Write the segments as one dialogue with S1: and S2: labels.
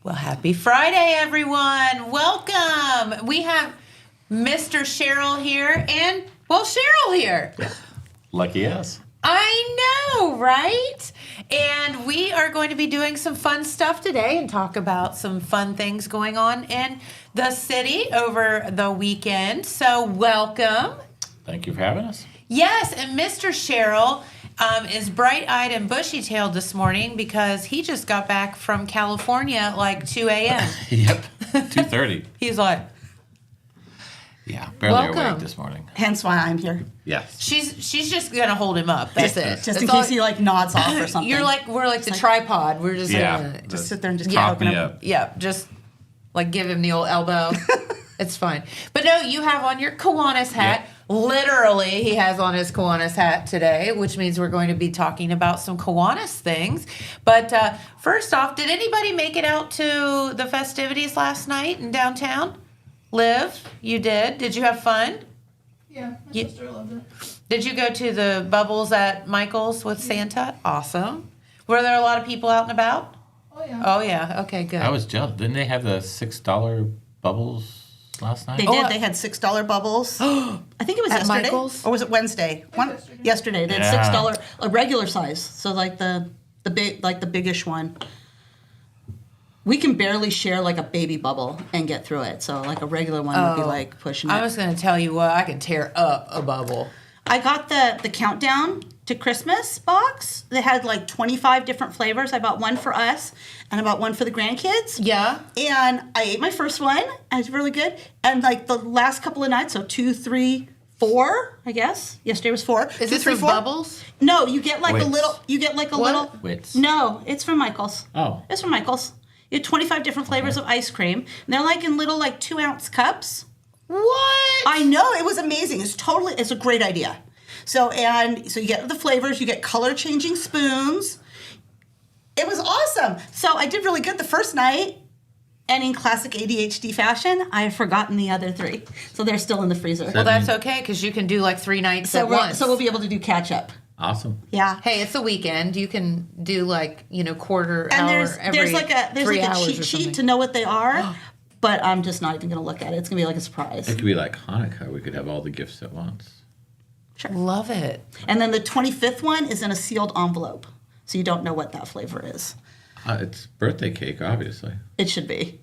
S1: Well, happy Friday, everyone. Welcome. We have Mr. Cheryl here and, Cheryl here.
S2: Lucky us.
S1: I know, right? And we are going to be doing some fun stuff today and talk about some fun things going on in the city over the weekend. So welcome.
S2: Thank you for having us.
S1: Yes, and Mr. Cheryl is bright-eyed and bushy-tailed this morning because he just got back from California at like 2 a.m.
S2: Yep, 2:30.
S1: He's like,
S2: Yeah, barely
S1: Welcome.
S2: awake this morning.
S3: Hence why I'm here.
S2: Yes.
S1: she's just gonna hold him up. That's it.
S3: Just
S1: That's
S3: in
S1: all-
S3: case he nods off or something.
S1: we're like the tripod. We're just
S3: just sit there and just
S2: prop
S3: keep
S2: me
S3: up.
S2: up.
S1: yeah, just like give him the old elbow. It's fine. But no, you have on your Kiwanis hat.
S2: Yeah.
S1: Literally, he has on his Kiwanis hat today, which means we're going to be talking about some Kiwanis things. But first off, did anybody make it out to the festivities last night in downtown? Liv, you did. Did you have fun?
S4: Yeah, my sister loved it.
S1: Did you go to the bubbles at Michael's with Santa? Awesome. Were there a lot of people out and about?
S4: Oh yeah.
S1: Oh, yeah. Okay, good.
S2: I was jealous. Didn't they have the $6 bubbles last night?
S3: They did. They had $6 bubbles. I think it was
S1: At
S3: yesterday.
S1: Michael's?
S3: Or was it Wednesday? Yesterday. They had
S2: Yeah.
S3: $6, a regular size. So like the big, like the biggish one. We can barely share like a baby bubble and get through it. So like a regular one would be like pushing it.
S1: I was going to tell you what, I can tear up a bubble.
S3: I got the countdown to Christmas box. They had like 25 different flavors. I bought one for us and I bought one for the grandkids.
S1: Yeah.
S3: And I ate my first one. It was really good. And like the last couple of nights, so 2, 3, 4, I guess. Yesterday was 4.
S1: Is
S3: 2,
S1: this
S3: 3,
S1: for
S3: 4.
S1: bubbles?
S3: No, you get like
S2: Wits.
S3: a little. You get like a
S1: What?
S3: little.
S2: Wits.
S3: No, it's from Michael's.
S2: Oh.
S3: It's from Michael's. You have 25 different flavors of ice cream. And they're like in little like 2-ounce cups.
S1: What?
S3: I know, it was amazing. It's a great idea. So you get the flavors, you get color changing spoons. It was awesome. So I did really good the first night, and in classic ADHD fashion, I have forgotten the other 3. So they're still in the freezer.
S1: Well, that's okay because you can do like 3 nights
S3: So
S1: at once.
S3: we'll be able to do catch up.
S2: Awesome.
S3: Yeah.
S1: Hey, it's the weekend. You can do like, quarter
S3: And
S1: hour
S3: there's
S1: every
S3: like a
S1: 3 hours
S3: cheat
S1: or
S3: sheet
S1: something.
S3: to know what they are, but I'm just not even going to look at it. It's going to be like a surprise.
S2: It could be like Hanukkah. We could have all the gifts at once.
S1: Love it.
S3: And then the 25th one is in a sealed envelope, so you don't know what that flavor is.
S2: It's birthday cake, obviously.
S3: It should be.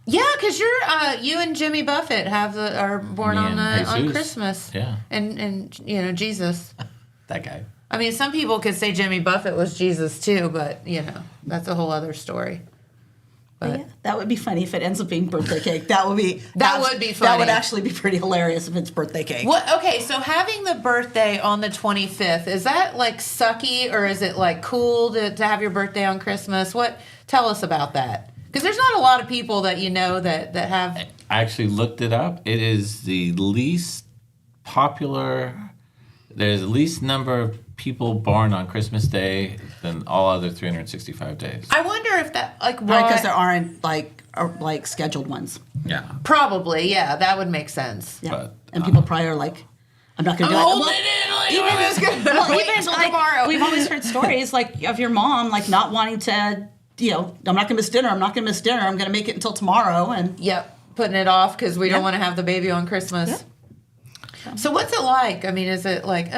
S1: Yeah, because you and Jimmy Buffett are born
S2: Me
S1: on
S2: and
S1: on
S2: Jesus.
S1: Christmas.
S2: Yeah.
S1: And Jesus.
S2: That guy.
S1: I mean, some people could say Jimmy Buffett was Jesus too, but that's a whole other story. But
S3: Yeah, that would be funny if it ends up being birthday cake. That would be
S1: That
S3: that
S1: would be
S3: That
S1: funny.
S3: would actually be pretty hilarious if it's birthday cake.
S1: what? Okay, so having the birthday on the 25th, is that like sucky or is it like cool to have your birthday on Christmas? Tell us about that. Because there's not a lot of people that that have.
S2: I actually looked it up. It is the least popular. There's the least number of people born on Christmas Day than all other 365 days.
S1: I wonder if that like
S3: Right,
S1: why.
S3: because there aren't like scheduled ones.
S2: Yeah.
S1: Probably, yeah, that would make sense.
S3: Yeah,
S2: But,
S3: and people probably are like, I'm not going to do
S1: Hold
S3: it.
S1: it in like
S3: Well,
S1: wait
S3: even
S1: until
S3: like,
S1: tomorrow.
S3: we've always heard stories like of your mom like not wanting to, I'm not going to miss dinner. I'm not going to miss dinner. I'm going to make it until tomorrow. And
S1: Yep, putting it off because we don't
S3: Yep.
S1: want to have the baby on Christmas.
S3: Yep.
S1: So what's it like? I mean, is it like,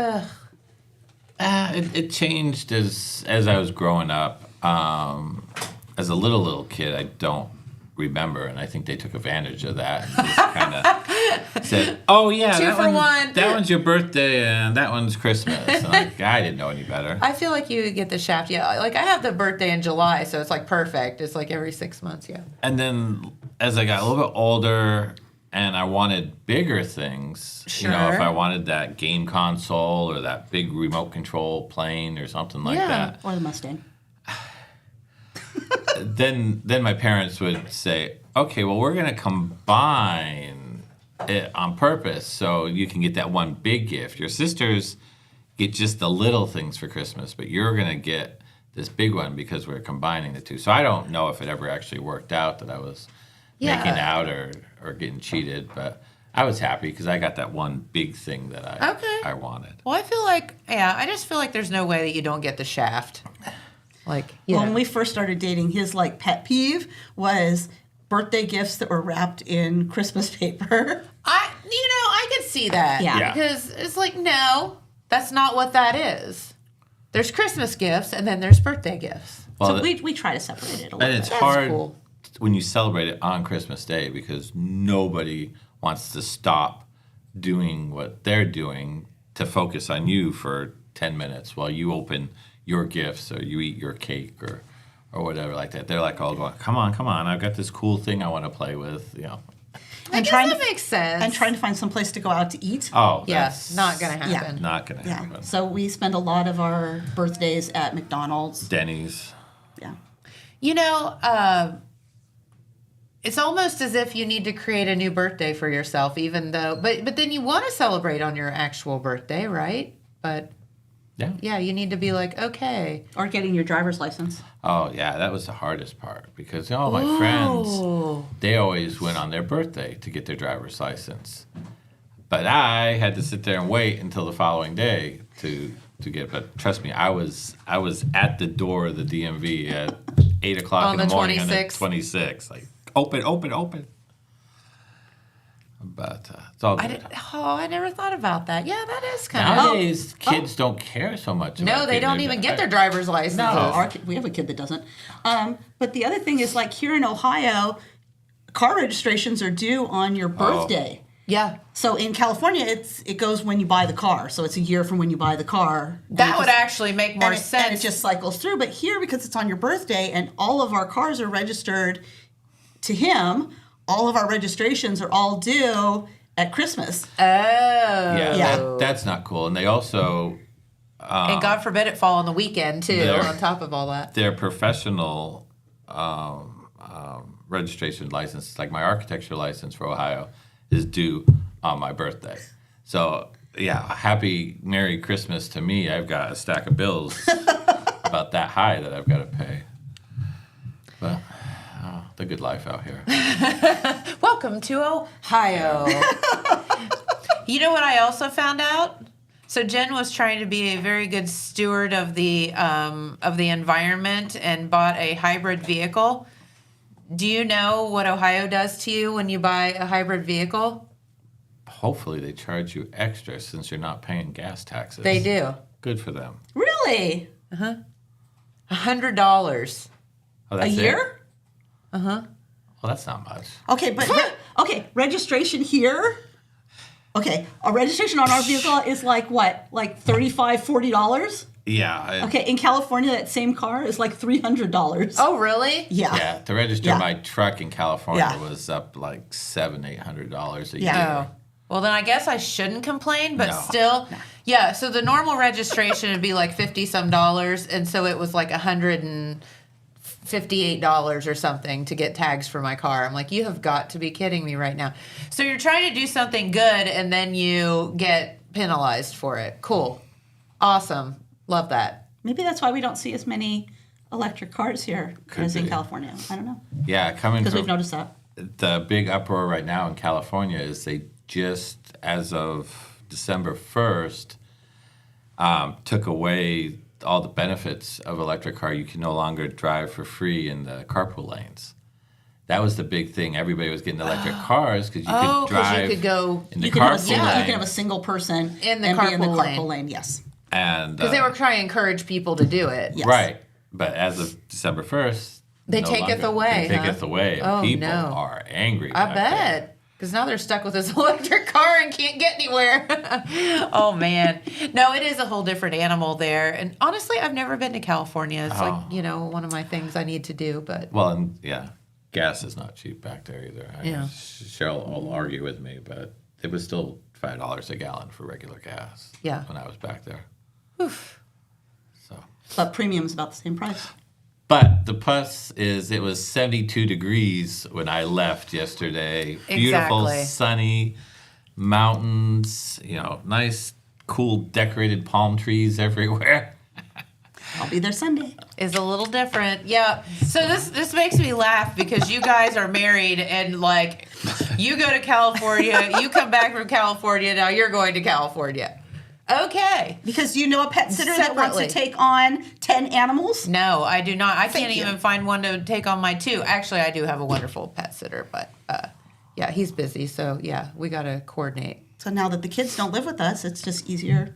S2: It changed as I was growing up. As a little kid, I don't remember, and I think they took advantage of that. And just kind of said, "Oh yeah,
S1: Two for one.
S2: That one's your birthday, and that one's Christmas." And I didn't know any better.
S1: I feel like you get the shaft. Yeah, like I have the birthday in July, so it's like perfect. It's like every 6 months, yeah.
S2: And then as I got a little bit older, and I wanted bigger things, if
S1: Sure.
S2: I wanted that game console or that big remote control plane or something like
S1: Yeah.
S2: that.
S3: or the Mustang.
S2: Then my parents would say, okay, well, we're going to combine it on purpose so you can get that one big gift. Your sisters get just the little things for Christmas, but you're going to get this big one because we're combining the two. So I don't know if it ever actually worked out that I was making out or getting cheated, but I was happy because I got that one big thing that I wanted.
S1: Well, I feel like, I just feel like there's no way that you don't get the shaft. Like,
S3: When we first started dating, his like pet peeve was birthday gifts that were wrapped in Christmas paper.
S1: I could see that.
S3: Yeah.
S1: Because it's like, no, that's not what that is. There's Christmas gifts and then there's birthday gifts.
S3: So we try to separate it a little
S2: And it's
S3: bit.
S2: hard
S1: cool.
S2: when you celebrate it on Christmas Day because nobody wants to stop doing what they're doing to focus on you for 10 minutes while you open your gifts or you eat your cake or whatever like that. They're like all going, come on, I've got this cool thing I want to play with, you know.
S1: I guess that makes sense.
S3: And trying to find some place to go out to eat.
S2: Oh,
S1: Yes,
S2: that's
S1: not going to happen.
S2: not going to
S3: Yeah.
S2: happen.
S3: So we spend a lot of our birthdays at McDonald's.
S2: Denny's.
S3: Yeah.
S1: It's almost as if you need to create a new birthday for yourself, even though, but then you want to celebrate on your actual birthday, right? But yeah, you need to be like, okay.
S3: Or getting your driver's license.
S2: Oh, yeah, that was the hardest part because all my friends, they always went on their birthday to get their driver's license. But I had to sit there and wait until the following day to get. But trust me, I was at the door of the DMV at 8 o'clock
S1: On
S2: in the
S1: the
S2: morning
S1: 26th.
S2: on the 26th. Like, open. But it's all good.
S1: I never thought about that. Yeah, that is kind of.
S2: Nowadays, kids don't care so much.
S1: No,
S2: about
S1: they
S2: getting
S1: don't
S2: their
S1: even
S2: dri-
S1: get their driver's licenses.
S3: No, we have a kid that doesn't. But the other thing is, like here in Ohio, car registrations are due on your birthday.
S1: Yeah.
S3: So in California, it goes when you buy the car. So it's a year from when you buy the car.
S1: That would actually make more
S3: And
S1: sense.
S3: it just cycles through. But here, because it's on your birthday and all of our cars are registered to him, all of our registrations are all due at Christmas.
S2: Yeah. That's not cool. And they also
S1: And God forbid it fall on the weekend, too, on top of all that.
S2: their professional registration license, like my architecture license for Ohio, is due on my birthday. So, yeah, happy Merry Christmas to me. I've got a stack of bills about that high that I've got to pay. But the good life out here.
S1: Welcome to Ohio. You know what I also found out? So Jen was trying to be a very good steward of the environment and bought a hybrid vehicle. Do you know what Ohio does to you when you buy a hybrid vehicle?
S2: Hopefully they charge you extra since you're not paying gas taxes.
S1: They do.
S2: Good for them.
S3: Really?
S1: $100.
S2: Oh,
S3: A
S2: that's
S3: year?
S2: Well, that's not much.
S3: Okay, but registration here. Okay, a registration on our vehicle is like what? Like $35, $40?
S2: Yeah.
S3: Okay, in California, that same car is like $300.
S1: Oh, really?
S3: Yeah.
S2: Yeah, to register
S3: Yeah.
S2: my truck in California
S3: Yeah.
S2: was up like $700-800 a
S3: Yeah.
S2: year.
S1: Oh. Well, then I guess I shouldn't complain, but
S2: No.
S1: still. Yeah, so the normal registration would be like $50-some, and so it was like $158 or something to get tags for my car. I'm like, you have got to be kidding me right now. So you're trying to do something good, and then you get penalized for it. Cool. Awesome. Love that.
S3: Maybe that's why we don't see as many electric cars here as in
S2: be.
S3: California. I don't know.
S2: Yeah, coming
S3: Because we've
S2: from
S3: noticed that.
S2: the big uproar right now in California is they just, as of December 1st, took away all the benefits of electric car. You can no longer drive for free in the carpool lanes. That was the big thing. Everybody was getting electric cars because you could drive
S1: you could go.
S2: in the
S3: You can, have a
S2: carpool
S3: single,
S2: lane.
S3: you can have a single person
S1: In the
S3: and be in the
S1: carpool
S3: carpool
S1: lane.
S3: lane. Yes.
S2: And
S1: Because they were trying to encourage people to do it.
S3: Yes.
S2: right. But as of December 1st,
S1: They
S2: no
S1: take it
S2: longer.
S1: away,
S2: They
S1: huh?
S2: take it away. And
S1: Oh,
S2: people
S1: no.
S2: are angry.
S1: I
S2: back there.
S1: bet. Because now they're stuck with this electric car and can't get anywhere. Oh, man. No, it is a whole different animal there. And honestly, I've never been to California. It's like, one of my things I need to do. But
S2: Well, and yeah, gas is not cheap back there either.
S1: Yeah.
S2: Cheryl will argue with me, but it was still $5 a gallon for regular gas.
S1: Yeah.
S2: When I was back there. So,
S3: But premium's about the same price.
S2: but the plus is it was 72 degrees when I left yesterday. Beautiful,
S1: Exactly.
S2: sunny mountains. Nice, cool, decorated palm trees everywhere.
S3: I'll be there Sunday.
S1: is a little different. Yeah. So this makes me laugh because you guys are married and like you go to California, you come back from California, now you're going to California. Okay.
S3: Because you know a pet sitter that wants to
S1: Separately.
S3: take on 10 animals?
S1: No, I do not. I can't
S3: you.
S1: even find one to take on my 2. Actually, I do have a wonderful pet sitter, but yeah, he's busy. So yeah, we got to coordinate
S3: So now that the kids don't live with us, it's just easier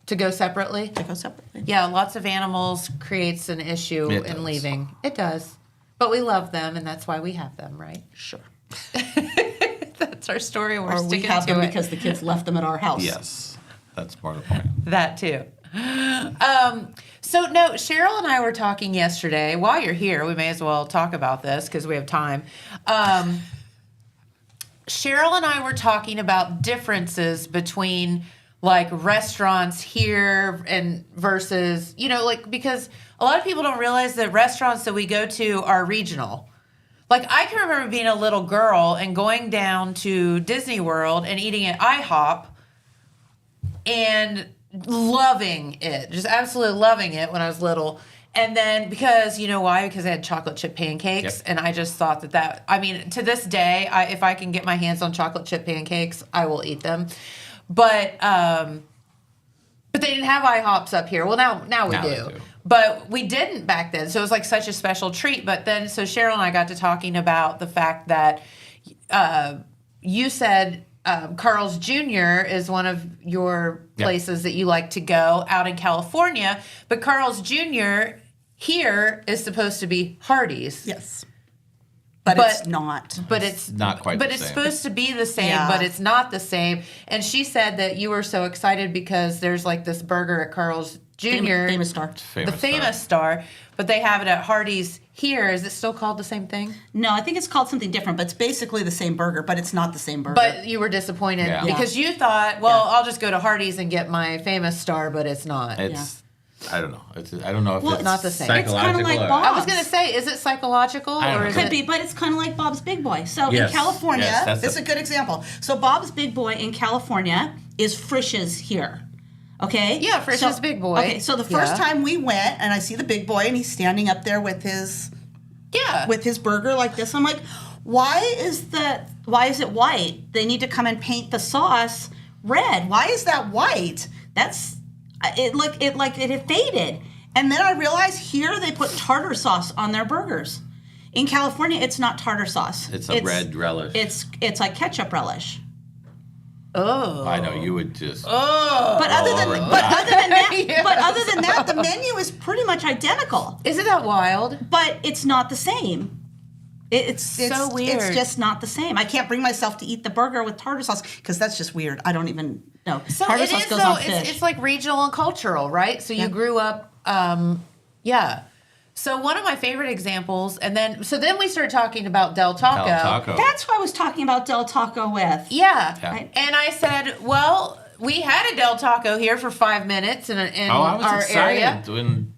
S1: to go separately.
S3: to go separately.
S1: Yeah, lots of animals creates an issue
S2: It
S1: in
S2: does.
S1: leaving. It does. But we love them, and that's why we have them, right?
S3: Sure.
S1: That's our story. We're
S3: Or we
S1: sticking
S3: have
S1: to
S3: them
S1: it.
S3: because the kids left them at our house.
S2: Yes, that's more the point.
S1: That too. So no, Cheryl and I were talking yesterday. While you're here, we may as well talk about this because we have time. Cheryl and I were talking about differences between like restaurants here and versus, like, because a lot of people don't realize that restaurants that we go to are regional. Like, I can remember being a little girl and going down to Disney World and eating at IHOP and loving it, just absolutely loving it when I was little. And then because, you know why? Because I had chocolate chip pancakes.
S2: Yep.
S1: And I just thought I mean, to this day, if I can get my hands on chocolate chip pancakes, I will eat them. But they didn't have IHOPs up here. Well, now we
S2: Now they
S1: do.
S2: do.
S1: But we didn't back then. So it was like such a special treat. But then, so Cheryl and I got to talking about the fact that you said Carl's Jr. is one of your
S2: Yep.
S1: places that you like to go out in California. But Carl's Jr. here is supposed to be Hardee's.
S3: Yes. But it's not.
S1: But it's
S2: not quite
S1: But
S2: the
S1: it's
S2: same.
S1: supposed to be the same,
S3: Yeah.
S1: but it's not the same. And she said that you were so excited because there's like this burger at Carl's Jr.
S3: Famous star.
S1: The famous star, but they have it at Hardee's here. Is it still called the same thing?
S3: No, I think it's called something different, but it's basically the same burger, but it's not the same burger.
S1: But you were disappointed
S2: Yeah.
S1: because you thought, well, I'll just go to Hardee's and get my famous star, but it's not.
S2: It's I don't know. I don't know if it's
S1: not the same.
S3: It's kinda
S2: psychological
S3: like
S2: or-
S3: Bob.
S1: I was gonna say, is it psychological
S2: I don't
S1: or
S2: know.
S1: is
S3: Could
S1: it?
S3: be, but it's kind of like Bob's Big Boy. So
S2: Yes.
S3: in California,
S2: Yes, that's
S3: this is a good example. So Bob's Big Boy in California is Frisch's here. Okay?
S1: Yeah, Frisch's Big Boy.
S3: Okay, so the first
S1: Yeah.
S3: time we went and I see the Big Boy and he's standing up there with his burger like this, I'm like, why is it white? They need to come and paint the sauce red. Why is that white? It had faded. And then I realized here they put tartar sauce on their burgers. In California, it's not tartar sauce.
S2: It's a red relish.
S3: It's like ketchup relish.
S1: Oh.
S2: I know you would just.
S3: But other than
S2: over
S3: that,
S1: Yes.
S3: but other than that, the menu is pretty much identical.
S1: Isn't that wild?
S3: But it's not the same. It's
S1: so weird.
S3: It's just not the same. I can't bring myself to eat the burger with tartar sauce because that's just weird. I don't even know.
S1: So
S3: tartar
S1: it
S3: sauce
S1: is
S3: goes
S1: though.
S3: on fish.
S1: It's like regional and cultural, right? So you grew up, yeah. So one of my favorite examples, and then we started talking about Del Taco.
S2: Del Taco.
S3: That's who I was talking about Del Taco with.
S1: Yeah.
S2: Yeah.
S1: And I said, well, we had a Del Taco here for 5 minutes in
S2: I was
S1: our
S2: excited
S1: area.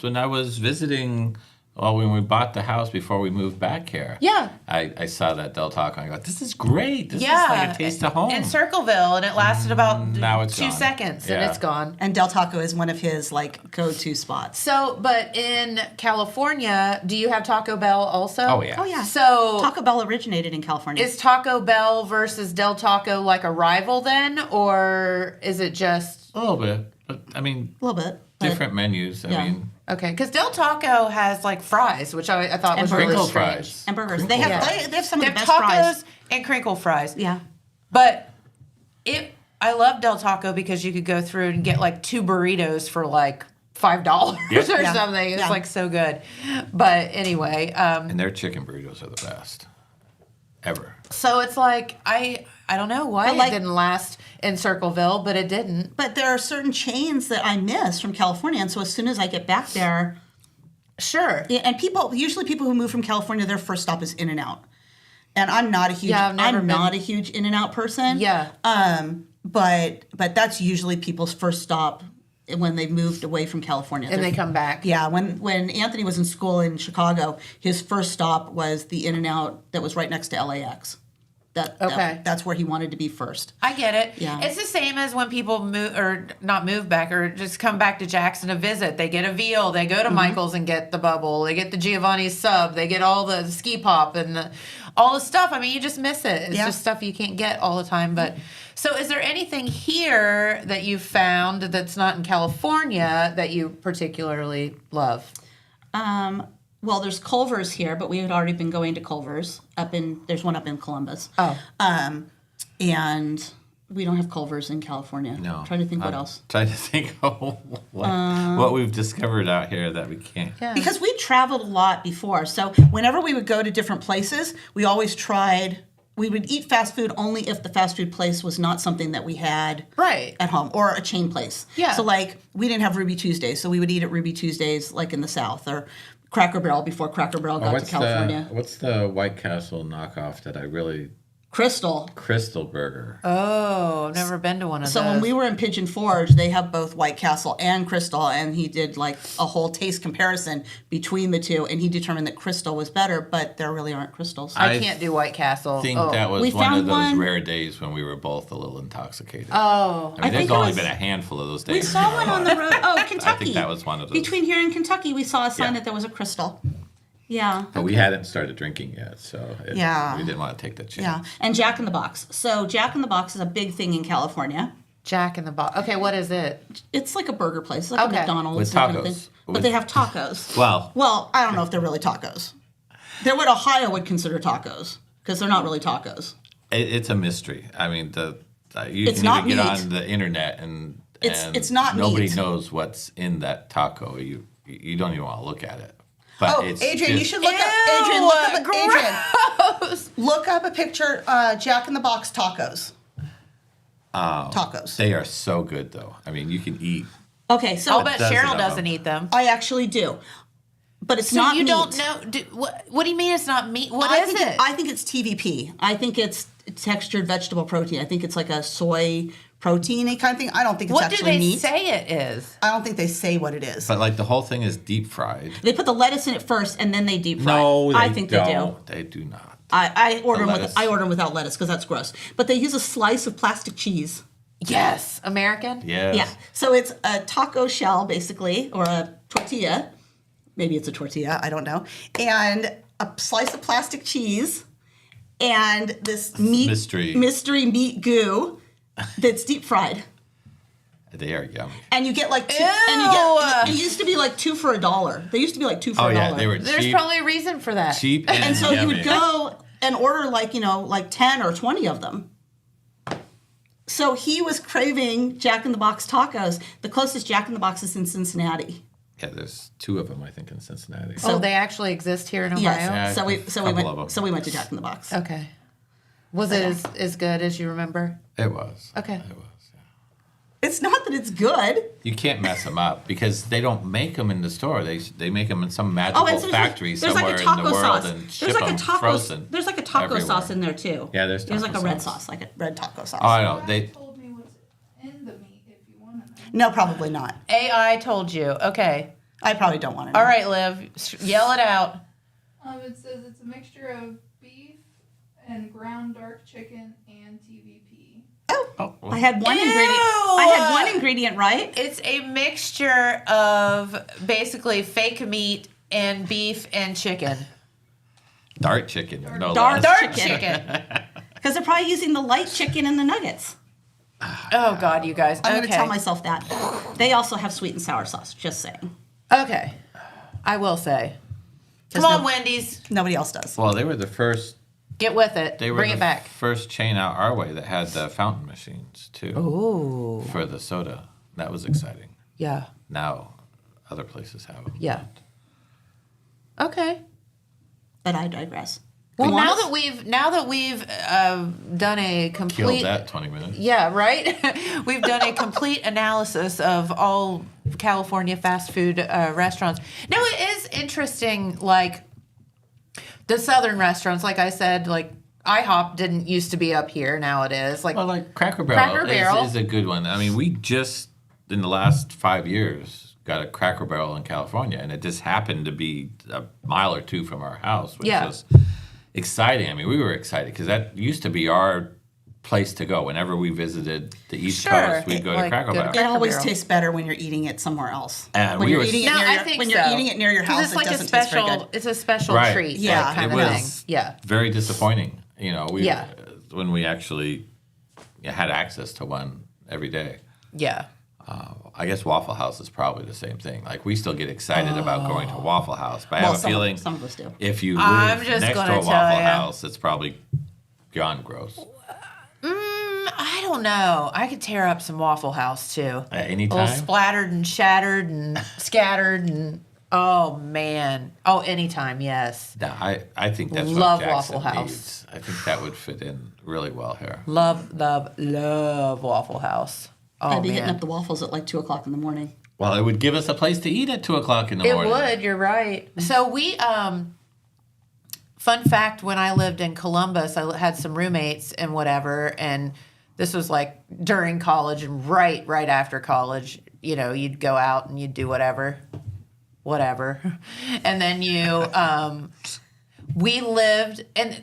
S2: when I was visiting. Well, when we bought the house before we moved back here.
S1: Yeah.
S2: I saw that Del Taco and I go, this is great. This
S1: Yeah.
S2: is like a taste of home.
S1: In Circleville, and it lasted about
S2: Now it's
S1: 2
S2: gone.
S1: seconds, and
S2: Yeah.
S1: it's gone.
S3: And Del Taco is one of his like go-to spots.
S1: So, but in California, do you have Taco Bell also?
S2: Oh, yeah.
S3: Oh yeah.
S1: So
S3: Taco Bell originated in California.
S1: is Taco Bell versus Del Taco like a rival then, or is it just
S2: A little bit. But, I mean,
S3: a little bit. But-
S2: different menus. I
S3: Yeah.
S2: mean,
S1: okay? Because Del Taco has like fries, which I thought
S3: And
S1: was really
S2: crinkle
S1: strange.
S2: fries.
S3: And burgers. They have
S1: Yeah.
S3: they have some of
S1: They
S3: the
S1: have
S3: best
S1: tacos
S3: fries.
S1: and crinkle fries.
S3: Yeah.
S1: But I love Del Taco because you could go through and get like 2 burritos for like $5
S2: Yep.
S1: or
S3: Yeah.
S1: something. It's
S3: Yeah.
S1: like so good. But anyway,
S2: and their chicken burritos are the best ever.
S1: so it's like I don't know why
S3: But like-
S1: it didn't last in Circleville, but it didn't.
S3: But there are certain chains that I miss from California, and so as soon as I get back there,
S1: Sure.
S3: yeah, and usually people who move from California, their first stop is In-N-Out. And I'm not a huge
S1: Yeah, I've never
S3: I'm
S1: been-
S3: not a huge In-N-Out person.
S1: Yeah.
S3: But that's usually people's first stop when they've moved away from California.
S1: And they come back.
S3: Yeah, when Anthony was in school in Chicago, his first stop was the In-N-Out that was right next to LAX.
S1: Okay.
S3: That's where he wanted to be first.
S1: I get it.
S3: Yeah.
S1: It's the same as when people move or not move back or just come back to Jackson to visit. They get a veal. They go to Michael's and get the bubble. They get the Giovanni's sub. They get all the ski pop and all the stuff. I mean, you just miss it. It's just stuff you can't get all the time. But so, is there anything here that you found that's not in California that you particularly love?
S3: Well, there's Culver's here, but we had already been going to Culver's there's one up in Columbus.
S1: Oh.
S3: And we don't have Culver's in California.
S2: No.
S3: I'm trying to think what else.
S2: Trying to think of what we've discovered out here that we can't.
S1: Yeah.
S3: Because we traveled a lot before. So whenever we would go to different places, we always we would eat fast food only if the fast food place was not something that we had
S1: Right.
S3: at home or a chain place.
S1: Yeah.
S3: So like we didn't have Ruby Tuesdays, so we would eat at Ruby Tuesdays like in the South or Cracker Barrel before Cracker Barrel got to California.
S2: What's the White Castle knockoff that I really... Crystal Burger.
S1: Oh, I've never been to one of
S3: So
S1: those.
S3: when we were in Pigeon Forge, they have both White Castle and Crystal, and he did like a whole taste comparison between the two, and he determined that Crystal was better, but there really aren't Crystals.
S1: I can't do White Castle.
S2: I think
S1: Oh.
S2: that was
S3: We
S2: one of
S3: found
S2: those
S3: one-
S2: rare days when we were both a little intoxicated.
S1: Oh.
S2: I mean,
S3: think
S2: there's
S3: it
S2: only
S3: was-
S2: been a handful of those days.
S3: We saw one on the road. Oh, Kentucky.
S2: I think that was one of those.
S3: Between here and Kentucky, we saw a sign
S2: Yeah.
S3: that there was a Crystal. Yeah.
S2: But we hadn't started drinking yet, so
S3: Yeah.
S2: we didn't want to take that chance.
S3: Yeah. And Jack in the Box. So Jack in the Box is a big thing in California.
S1: Jack in the Box. Okay, what is it?
S3: It's like a burger place, like
S1: Okay.
S3: a McDonald's.
S2: With
S3: kind of
S2: tacos.
S3: thing. But
S2: With-
S3: they have tacos.
S2: Well,
S3: I don't know if they're really tacos. They're what Ohio would consider tacos because they're not really tacos.
S2: it's a mystery. I mean, you
S3: It's
S2: can
S3: not
S2: even get
S3: meat.
S2: on the internet and
S3: It's not
S2: nobody
S3: meat.
S2: knows what's in that taco. You don't even want to look at it. But
S3: Oh,
S2: it's
S3: Adrian, you
S2: just-
S3: should look up.
S1: Ew,
S3: Adrian, look up a picture. Jack in the Box tacos. Tacos.
S2: They are so good, though. I mean, you can eat.
S3: Okay, so
S1: I'll bet
S2: does it
S1: Cheryl
S2: of
S1: doesn't
S2: them.
S1: eat them.
S3: I actually do, but it's
S1: So
S3: not
S1: you
S3: meat.
S1: don't know? What do you mean it's not meat? What is it?
S3: I think it's TVP. I think it's textured vegetable protein. I think it's like a soy protein-y kind of thing. I don't think it's
S1: what do
S3: actually
S1: they
S3: meat.
S1: say it is?
S3: I don't think they say what it is.
S2: But like the whole thing is deep fried.
S3: They put the lettuce in it first, and then they deep fry.
S2: No,
S3: it.
S2: they
S3: I think they do.
S2: don't. They do not.
S3: I order them
S2: lettuce.
S3: I order them without lettuce because that's gross. But they use a slice of plastic cheese.
S1: Yes, American.
S2: Yes.
S3: Yeah. So it's a taco shell basically, or a tortilla. Maybe it's a tortilla. I don't know. And a slice of plastic cheese, and this mystery meat goo that's deep fried.
S2: They are yummy.
S3: And you get like two,
S1: Ew.
S3: and you get. It used to be like $2 for $1. They used to be like $2 for
S2: Oh
S3: $1.
S2: yeah, they were
S1: There's
S2: cheap.
S1: probably a reason for that.
S2: cheap and,
S3: And so you
S2: yummy.
S3: would go and order like 10 or 20 of them. So he was craving Jack in the Box tacos. The closest Jack in the Box is in Cincinnati.
S2: Yeah, there's 2 of them I think in Cincinnati.
S1: Oh, they actually exist here in Ohio.
S3: Yes.
S2: Yeah,
S3: So we
S2: a couple of 'em.
S3: went to Jack in the Box.
S1: Okay. Was it as good as you remember?
S2: It was.
S1: Okay.
S2: It was. Yeah.
S3: It's not that it's good.
S2: You can't mess them up because they don't make them in the store. They make them in some magical
S3: and so
S2: factory
S3: there's
S2: somewhere
S3: like a taco
S2: in the world
S3: sauce.
S2: and ship
S3: There's like a
S2: them
S3: taco.
S2: frozen.
S3: There's like a taco
S2: everywhere.
S3: sauce in there too.
S2: Yeah, there's
S3: like
S2: taco
S3: a red
S2: sauce.
S3: sauce, like a red taco sauce.
S2: Oh, I know.
S4: AI
S2: They
S4: told me what's in the meat if you want to know.
S3: No, probably not.
S1: AI told you. Okay.
S3: I probably don't want to know.
S1: All right, Liv. Yell it out.
S4: It says it's a mixture of beef and ground dark chicken and TVP.
S2: oh,
S3: I had one ingredient. I had one ingredient right.
S1: It's a mixture of basically fake meat and beef and chicken.
S2: dart chicken. No
S3: Dart
S2: less.
S1: Dark chicken.
S3: Because they're probably using the light chicken and the nuggets.
S1: Oh, God, you guys.
S3: I'm
S1: Okay.
S3: going to tell myself that. They also have sweet and sour sauce, just saying.
S1: Okay. I will say. Come
S3: There's
S1: on,
S3: no-
S1: Wendy's.
S3: Nobody else does.
S2: Well, they were the first.
S1: Get with it.
S2: They were
S1: Bring
S2: the
S1: it back.
S2: first chain out our way that had the fountain machines too
S1: Ooh.
S2: for the soda. That was exciting.
S1: Yeah.
S2: Now, other places have them.
S1: Yeah. Okay.
S3: But I digress.
S1: Well,
S3: Kiwanis?
S1: now that we've done a
S2: Killed
S1: complete
S2: that 20 minutes.
S1: Yeah, right? We've done a complete analysis of all California fast food restaurants. Now, it is interesting, like, the southern restaurants, like I said, like, IHOP didn't used to be up here. Now it is. Like,
S2: Well, like Cracker Barrel,
S1: Cracker Barrel.
S2: Is a good one. I mean, we just, in the last 5 years, got a Cracker Barrel in California, and it just happened to be a mile or two from our house, which
S1: Yeah.
S2: is, exciting. I mean, we were excited because that used to be our place to go. Whenever we visited the East
S1: Sure.
S2: Coast, we'd go to
S1: Like,
S2: Cracker
S1: go to
S2: Barrel.
S3: It always
S1: Barrel.
S3: tastes better when you're eating it somewhere else.
S2: And
S3: when
S2: we
S3: you're
S2: were-
S3: eating it
S1: No,
S3: near
S1: I
S3: your,
S1: think
S3: when
S1: so.
S3: you're eating it near your
S1: 'Cause
S3: house,
S1: it's like
S3: it
S1: a
S3: doesn't taste very
S1: special.
S3: good.
S1: It's a special
S2: Right.
S1: treat.
S3: Yeah.
S1: like, kind
S2: It
S1: of
S2: was
S1: thing. Yeah.
S2: very disappointing. You know,
S1: Yeah.
S2: when we actually had access to one every day.
S1: Yeah.
S2: I guess Waffle House is probably the same thing. Like, we still get excited about going to Waffle House, but I have a feeling
S3: some of us do.
S2: if you
S1: I'm
S2: live
S1: just
S2: next to
S1: gonna
S2: a
S1: tell
S2: Waffle
S1: ya.
S2: House, it's probably gone gross.
S1: I don't know. I could tear up some Waffle House too.
S2: At any
S1: All
S2: time?
S1: splattered and shattered and scattered and oh man. Oh, anytime, yes.
S2: No, I think that's
S1: Love
S2: what Jackson
S1: Waffle House.
S2: needs. I think that would fit in really well here.
S1: Love, love, love Waffle House. Oh
S3: I'd be hitting
S1: man.
S3: up the waffles at like 2 o'clock in the morning.
S2: Well, it would give us a place to eat at 2 o'clock in the
S1: It
S2: morning.
S1: would, you're right. So we fun fact, when I lived in Columbus, I had some roommates and whatever, and this was like during college and right after college, you know, you'd go out and you'd do whatever. And then we lived and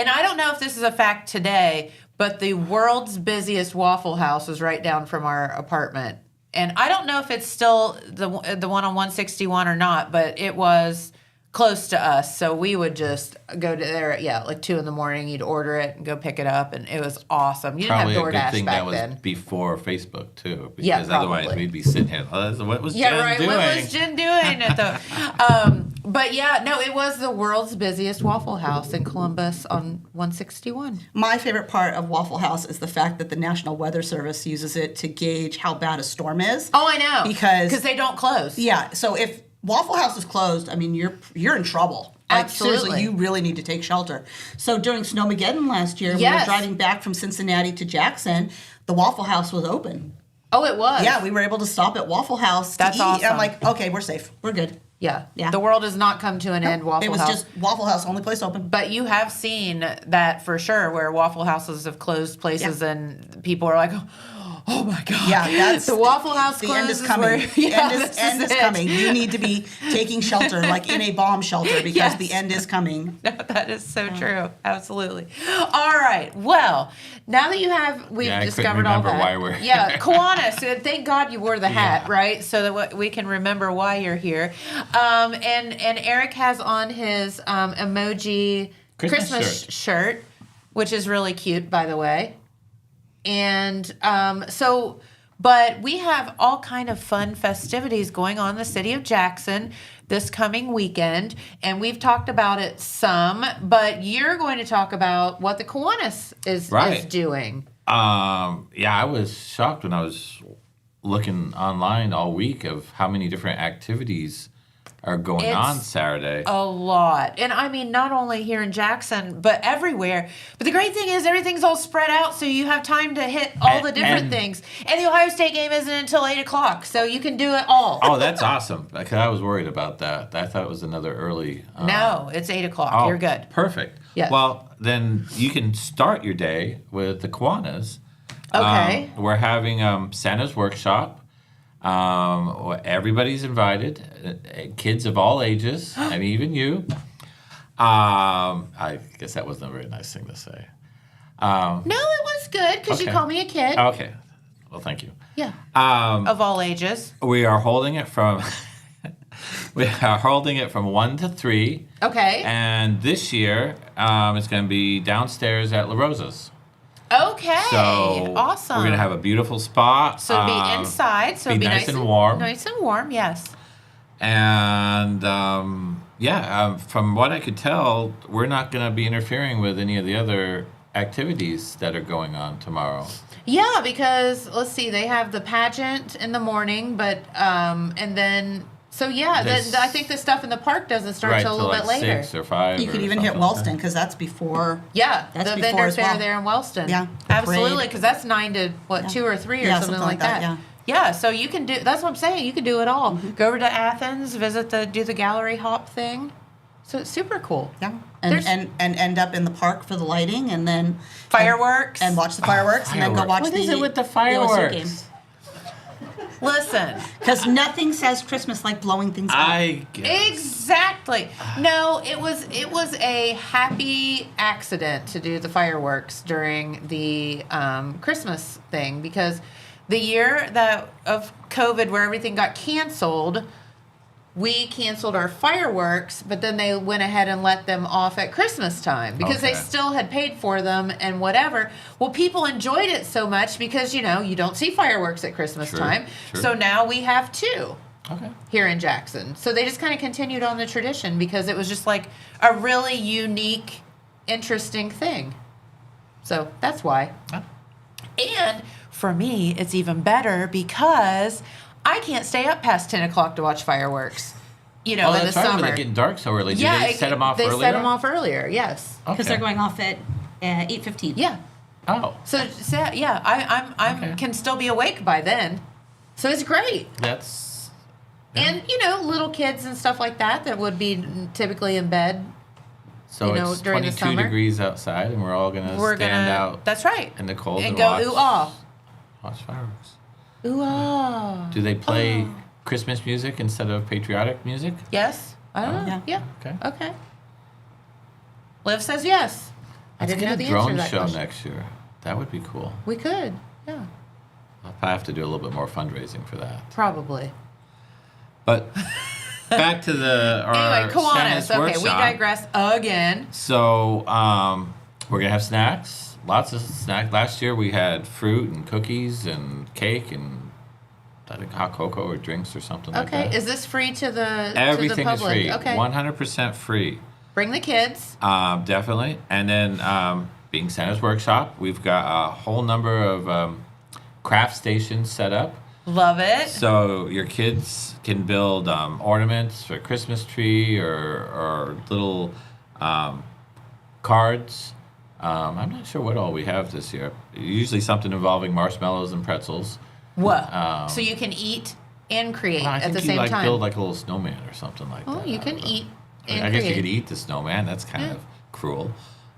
S1: I don't know if this is a fact today, but the world's busiest Waffle House was right down from our apartment. And I don't know if it's still the one on 161 or not, but it was close to us. So we would just go to there, like 2 a.m. You'd order it and go pick it up, and it was awesome. You didn't
S2: Probably a
S1: have
S2: good
S1: DoorDash
S2: thing
S1: back
S2: that was
S1: then.
S2: before Facebook, too. Because
S1: Yeah,
S2: otherwise
S1: probably.
S2: we'd be sitting here, what was
S1: Yeah,
S2: Jen
S1: right.
S2: doing?
S1: What was Jen doing at the? But yeah, no, it was the world's busiest Waffle House in Columbus on 161.
S3: My favorite part of Waffle House is the fact that the National Weather Service uses it to gauge how bad a storm is.
S1: Oh, I know.
S3: Because
S1: they don't close.
S3: Yeah, so if Waffle House is closed, I mean, you're in trouble. Like,
S1: Absolutely.
S3: seriously, you really need to take shelter. So during Snowmageddon last year, when we
S1: Yes.
S3: were driving back from Cincinnati to Jackson, the Waffle House was open.
S1: Oh, it was.
S3: Yeah, we were able to stop at Waffle House
S1: That's
S3: to eat. And
S1: awesome.
S3: I'm like, okay, we're safe. We're good.
S1: Yeah.
S3: Yeah.
S1: The world has not come to an end, Waffle
S3: It was
S1: House.
S3: just Waffle House, only place open.
S1: But you have seen that for sure, where Waffle Houses have closed places, and people are like, "Oh my god!"
S3: Yeah, that's
S1: the Waffle House
S3: The end is
S1: closes
S3: coming.
S1: where-
S3: The
S1: yeah,
S3: end
S1: this
S3: end is
S1: it.
S3: coming. You need to be taking shelter, like in a bomb shelter, because
S1: Yes.
S3: the end is coming.
S1: No, that is so true. Absolutely. All right. Well, now that we've
S2: Yeah, I couldn't
S1: discovered all
S2: remember
S1: that.
S2: why we're
S1: Yeah,
S2: here.
S1: Kiwanis. Thank God you wore the hat,
S2: Yeah.
S1: right? So that we can remember why you're here. And Eric has on his emoji
S2: Christmas
S1: shirt, which is really cute, by the way. And but we have all kind of fun festivities going on in the city of Jackson this coming weekend, and we've talked about it some, but you're going to talk about what the Kiwanis is
S2: Right.
S1: doing.
S2: Yeah, I was shocked when I was looking online all week of how many different activities are going
S1: It's
S2: on Saturday.
S1: A lot. And I mean, not only here in Jackson, but everywhere. But the great thing is everything's all spread out, so you have time to hit all the different
S2: And-
S1: things. And the Ohio State game isn't until 8 o'clock, so you can do it all.
S2: Oh, that's awesome. Because I was worried about that. I thought it was another early.
S1: No, it's 8 o'clock.
S2: Oh,
S1: You're good.
S2: Perfect.
S1: Yes.
S2: Well, then you can start your day with the Kiwanis.
S1: Okay.
S2: We're having Santa's Workshop. Everybody's invited, kids of all ages, and even you. I guess that wasn't a very nice thing to say.
S1: No, it was good because you
S2: Okay.
S1: called me a kid.
S2: Okay. Well, thank you.
S1: Yeah. Of all ages.
S2: We are holding it from 1 to 3.
S1: Okay.
S2: And this year, it's going to be downstairs at La Rosa's.
S1: Okay.
S2: So
S1: awesome.
S2: we're going to have a beautiful spot.
S1: So it'll be inside. So
S2: be
S1: it'll be
S2: nice and warm.
S1: Nice and warm, yes.
S2: And from what I could tell, we're not going to be interfering with any of the other activities that are going on tomorrow.
S1: Yeah, because let's see, they have the pageant in the morning, but and then
S2: There's-
S1: I think the stuff in the park doesn't start
S2: Right
S1: till a
S2: till
S1: little
S2: like
S1: bit later.
S2: 6 or 5.
S3: You
S2: or
S3: could even hit
S2: something like
S3: Wellston
S2: that.
S3: because that's before.
S1: Yeah,
S3: That's
S1: the
S3: before
S1: vendor
S3: as
S1: fair
S3: well.
S1: there in Wellston.
S3: Yeah, the
S1: Absolutely,
S3: parade.
S1: because that's 9 to 2 or 3 or
S3: Yeah,
S1: something like that.
S3: yeah.
S1: Yeah, so you can do. That's what I'm saying. You can do it all. Go over to Athens, do the gallery hop thing. So it's super cool.
S3: Yeah,
S1: There's-
S3: and end up in the park for the lighting, and then
S1: Fireworks.
S3: and watch the fireworks, and then go
S2: Fireworks.
S3: watch
S2: What
S3: the
S2: is it with the
S3: OSU
S2: fireworks?
S3: game.
S1: Listen.
S3: Because nothing says Christmas like blowing things up.
S2: I guess.
S1: Exactly. No, it was a happy accident to do the fireworks during the Christmas thing, because the year of COVID where everything got canceled, we canceled our fireworks, but then they went ahead and let them off at Christmas time because they
S2: Okay.
S1: still had paid for them and whatever. Well, people enjoyed it so much because, you don't see fireworks at Christmas
S2: True,
S1: time.
S2: true.
S1: So now we have 2
S2: Okay.
S1: here in Jackson. So they just kind of continued on the tradition because it was just like a really unique, interesting thing. So that's why.
S2: Oh.
S1: And for me, it's even better because I can't stay up past 10 o'clock to watch fireworks, in the
S2: That's right.
S1: summer.
S2: They're getting dark so early. Do
S1: Yeah,
S2: they set them off
S1: they
S2: earlier?
S1: set them off earlier, yes.
S3: Because they're going off at 8:15.
S1: Yeah.
S2: Oh,
S1: So, yeah, I
S2: Okay.
S1: can still be awake by then. So it's great.
S2: that's.
S1: And, little kids and stuff like that would be typically in bed.
S2: So it's
S1: during the
S2: 22
S1: summer.
S2: degrees outside, and we're all gonna
S1: We're
S2: stand
S1: gonna.
S2: out
S1: That's right.
S2: in the cold
S1: and
S2: and
S1: go
S2: watch,
S1: ooh ah.
S2: watch fireworks.
S1: Ooh ah.
S2: Do they play
S1: Oh.
S2: Christmas music instead of patriotic music?
S1: Yes. I don't know.
S3: Yeah.
S1: Yeah.
S2: Okay.
S1: Okay. Liv says yes. I
S2: Let's
S1: didn't
S2: get
S1: know
S2: a
S1: the answer to
S2: drone
S1: that
S2: show
S1: question.
S2: next year. That would be cool.
S1: We could. Yeah.
S2: I'll probably have to do a little bit more fundraising for that.
S1: Probably.
S2: But back to our
S1: Anyway, Kiwanis.
S2: Santa's
S1: Okay,
S2: workshop.
S1: we digress again.
S2: So we're gonna have snacks. Lots of snacks. Last year we had fruit and cookies and cake and I think hot cocoa or drinks or something like
S1: Okay.
S2: that.
S1: Is this free to the
S2: Everything
S1: to the
S2: is
S1: public?
S2: free.
S1: Okay.
S2: 100% free.
S1: Bring the kids.
S2: Definitely. And then being Santa's workshop, we've got a whole number of craft stations set up.
S1: Love it.
S2: So your kids can build ornaments for a Christmas tree or little cards. I'm not sure what all we have this year. Usually something involving marshmallows and pretzels.
S1: What? So you can eat and create
S2: Well, I
S1: at
S2: think
S1: the
S2: you
S1: same
S2: like
S1: time.
S2: build like a little snowman or something like
S1: Oh,
S2: that.
S1: you
S2: I
S1: can
S2: don't know.
S1: eat
S2: I mean,
S1: and
S2: I guess you
S1: create.
S2: could eat the snowman. That's kind of cruel,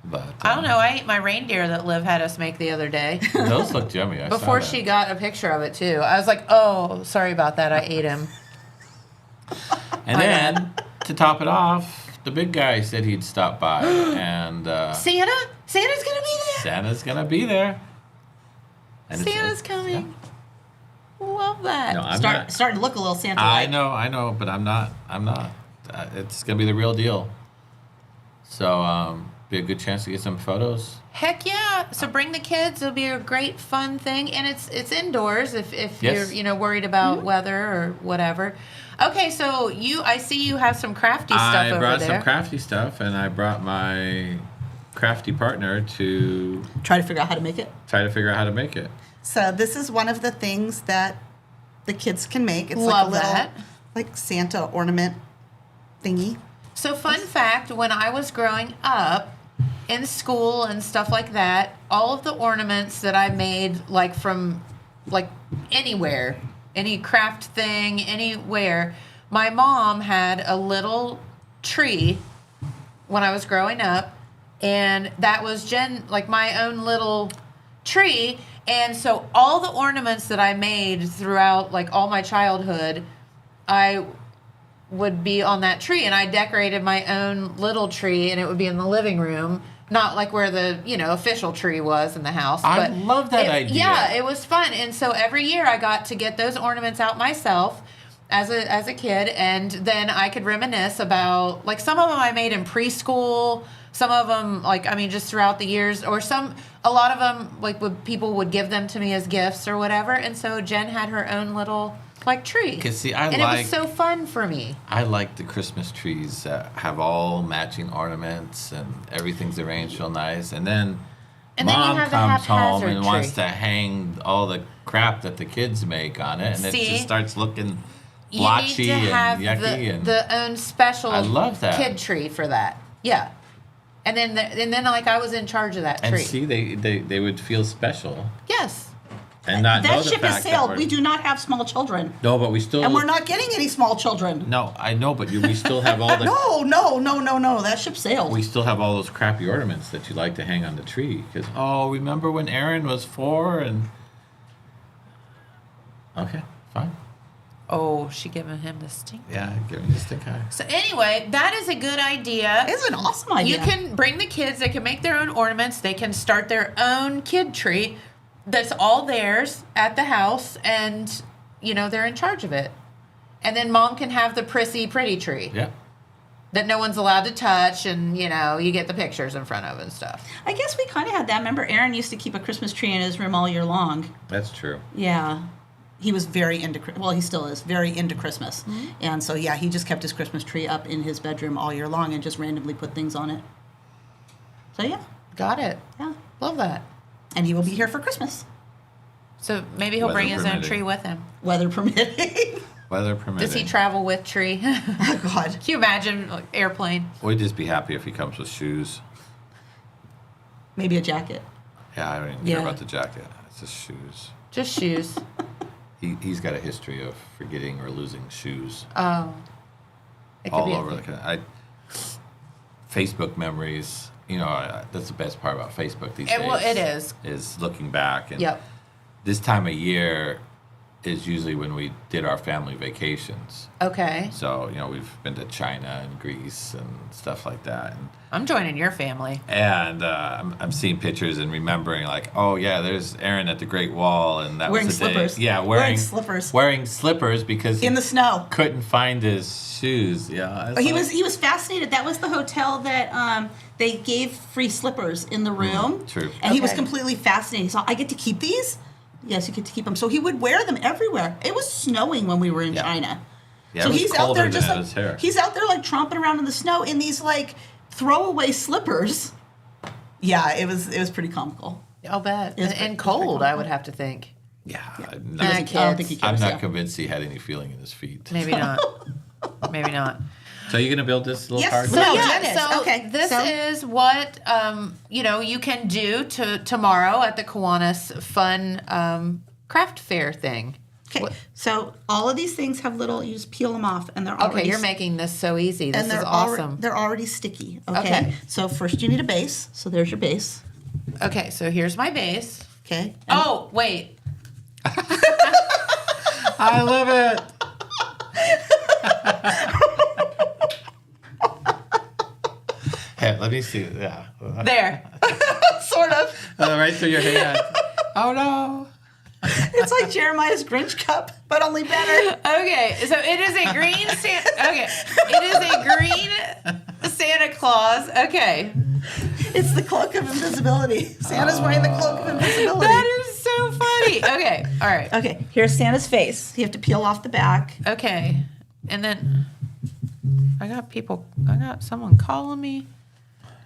S2: but
S1: I don't know. I ate my reindeer that Liv had us make the other day.
S2: those look yummy. I saw
S1: Before
S2: that.
S1: she got a picture of it too. I was like, "Oh, sorry about that. I ate him."
S2: And then to top it off, the big guy said he'd stop by, and
S1: Santa's gonna be there.
S2: Santa's gonna be there. And
S1: Santa's coming. Love that.
S2: No, I'm not.
S3: Starting to look a little Santa.
S2: I know, but I'm not. It's gonna be the real deal. So, be a good chance to get some photos.
S1: Heck yeah! So bring the kids. It'll be a great fun thing, and it's indoors if
S2: Yes.
S1: you're worried about weather or whatever. Okay, so I see you have some crafty stuff
S2: I
S1: over
S2: brought
S1: there.
S2: some crafty stuff, and I brought my crafty partner to
S3: Try to figure out how to make it.
S2: try to figure out how to make it.
S3: So this is one of the things that the kids can make. It's
S1: Love
S3: like a little
S1: that.
S3: like Santa ornament thingy.
S1: So fun fact, when I was growing up in school and stuff like that, all of the ornaments that I made from anywhere, any craft thing, anywhere, my mom had a little tree when I was growing up, and that was my own little tree. And so all the ornaments that I made throughout all my childhood, I would be on that tree, and I decorated my own little tree, and it would be in the living room, not like where the official tree was in the house.
S2: I
S1: but
S2: love that idea.
S1: Yeah, it was fun, and so every year I got to get those ornaments out myself as a kid, and then I could reminisce about some of them I made in preschool, some of them just throughout the years, or a lot of them people would give them to me as gifts or whatever, and so Jen had her own little tree.
S2: 'Cause see,
S1: it was so fun for me.
S2: I like the Christmas trees that have all matching ornaments and everything's arranged real nice. And then
S1: And then you
S2: mom
S1: have the
S2: comes home
S1: haphazard
S2: and wants
S1: tree.
S2: to hang all the crap that the kids make on it, and it
S1: See?
S2: just starts looking
S1: You
S2: blotchy
S1: need to have
S2: and yucky. and
S1: the own special
S2: I love that.
S1: kid tree for that. Yeah. And then I was in charge of that
S2: and
S1: tree.
S2: see, they would feel special
S1: Yes.
S2: and not know
S3: That
S2: the
S3: ship
S2: fact
S3: has
S2: that
S3: sailed.
S2: we're,
S3: We do not have small children,
S2: no, but we still
S3: and we're not getting any small children.
S2: No, I know, but we still have all the
S3: No. That ship sailed.
S2: we still have all those crappy ornaments that you like to hang on the tree. Because remember when Aaron was 4 and okay, fine.
S1: Oh, she giving him the stink.
S2: Yeah, give me the stink eye.
S1: So anyway, that is a good idea.
S3: It's an awesome idea.
S1: You can bring the kids. They can make their own ornaments. They can start their own kid tree. That's all theirs at the house, and they're in charge of it. And then mom can have the prissy pretty tree.
S2: Yeah.
S1: That no one's allowed to touch, and you get the pictures in front of and stuff.
S3: I guess we kind of had that. Remember, Aaron used to keep a Christmas tree in his room all year long.
S2: That's true.
S3: Yeah. He was very into, he still is, very into Christmas. Mm-hmm. And so, yeah, he just kept his Christmas tree up in his bedroom all year long and just randomly put things on it. So, yeah.
S1: Got it.
S3: Yeah.
S1: Love that.
S3: And he will be here for Christmas.
S1: So maybe he'll bring his own tree with him.
S3: Weather permitting.
S2: Weather permitting.
S1: Does he travel with tree?
S3: Oh, God.
S1: Can you imagine, airplane?
S2: We'd just be happy if he comes with shoes.
S3: Maybe a jacket.
S2: Yeah, I don't even care about the jacket. It's just shoes.
S1: Just shoes.
S2: He's got a history of forgetting or losing shoes.
S1: Oh.
S2: All over the Facebook memories. That's the best part about Facebook these days.
S1: Well, it is.
S2: Is looking back. And
S1: Yep.
S2: this time of year is usually when we did our family vacations.
S1: Okay.
S2: So, we've been to China and Greece and stuff like that. And
S1: I'm joining your family.
S2: I'm seeing pictures and remembering, like, oh, yeah, there's Aaron at the Great Wall. And that
S3: wearing
S2: was the
S3: slippers.
S2: day. Yeah,
S3: wearing slippers.
S2: Wearing slippers because
S3: in the snow.
S2: Couldn't find his shoes. Yeah.
S3: He was fascinated. That was the hotel that they gave free slippers in the room.
S2: True.
S3: And he was completely fascinated. So I get to keep these? Yes, you get to keep them. So he would wear them everywhere. It was snowing when we were in China.
S2: Yeah,
S3: so
S2: it was
S3: he's out there
S2: colder than his hair.
S3: He's out there like tromping around in the snow in these like throwaway slippers. Yeah, it was pretty comical.
S1: I'll bet.
S3: It's
S1: And cold, I would have to think.
S2: Yeah.
S3: I don't think he cares.
S2: I'm not convinced he had any feeling in his feet.
S1: Maybe not. Maybe not.
S2: So you're gonna build this little card?
S1: So this is what you can do tomorrow at the Kiwanis Fun craft fair thing.
S3: Okay, so all of these things have little. You just peel them off, and they're already.
S1: Okay, you're making this so easy. This is awesome.
S3: They're already sticky. Okay. So first you need a base. So there's your base.
S1: Okay, so here's my base.
S3: Okay.
S1: Oh wait.
S2: I love it. Hey, let me see. Yeah.
S1: There.
S3: Sort of.
S2: Right through your hand. Oh no.
S3: It's like Jeremiah's Grinch cup, but only better.
S1: Okay, so it is a green Santa. Okay, it is a green Santa Claus. Okay.
S3: It's the cloak of invisibility. Santa's wearing the cloak of invisibility.
S1: That is so funny. Okay, all right.
S3: Okay, here's Santa's face. You have to peel off the back.
S1: Okay, and then I got someone calling me.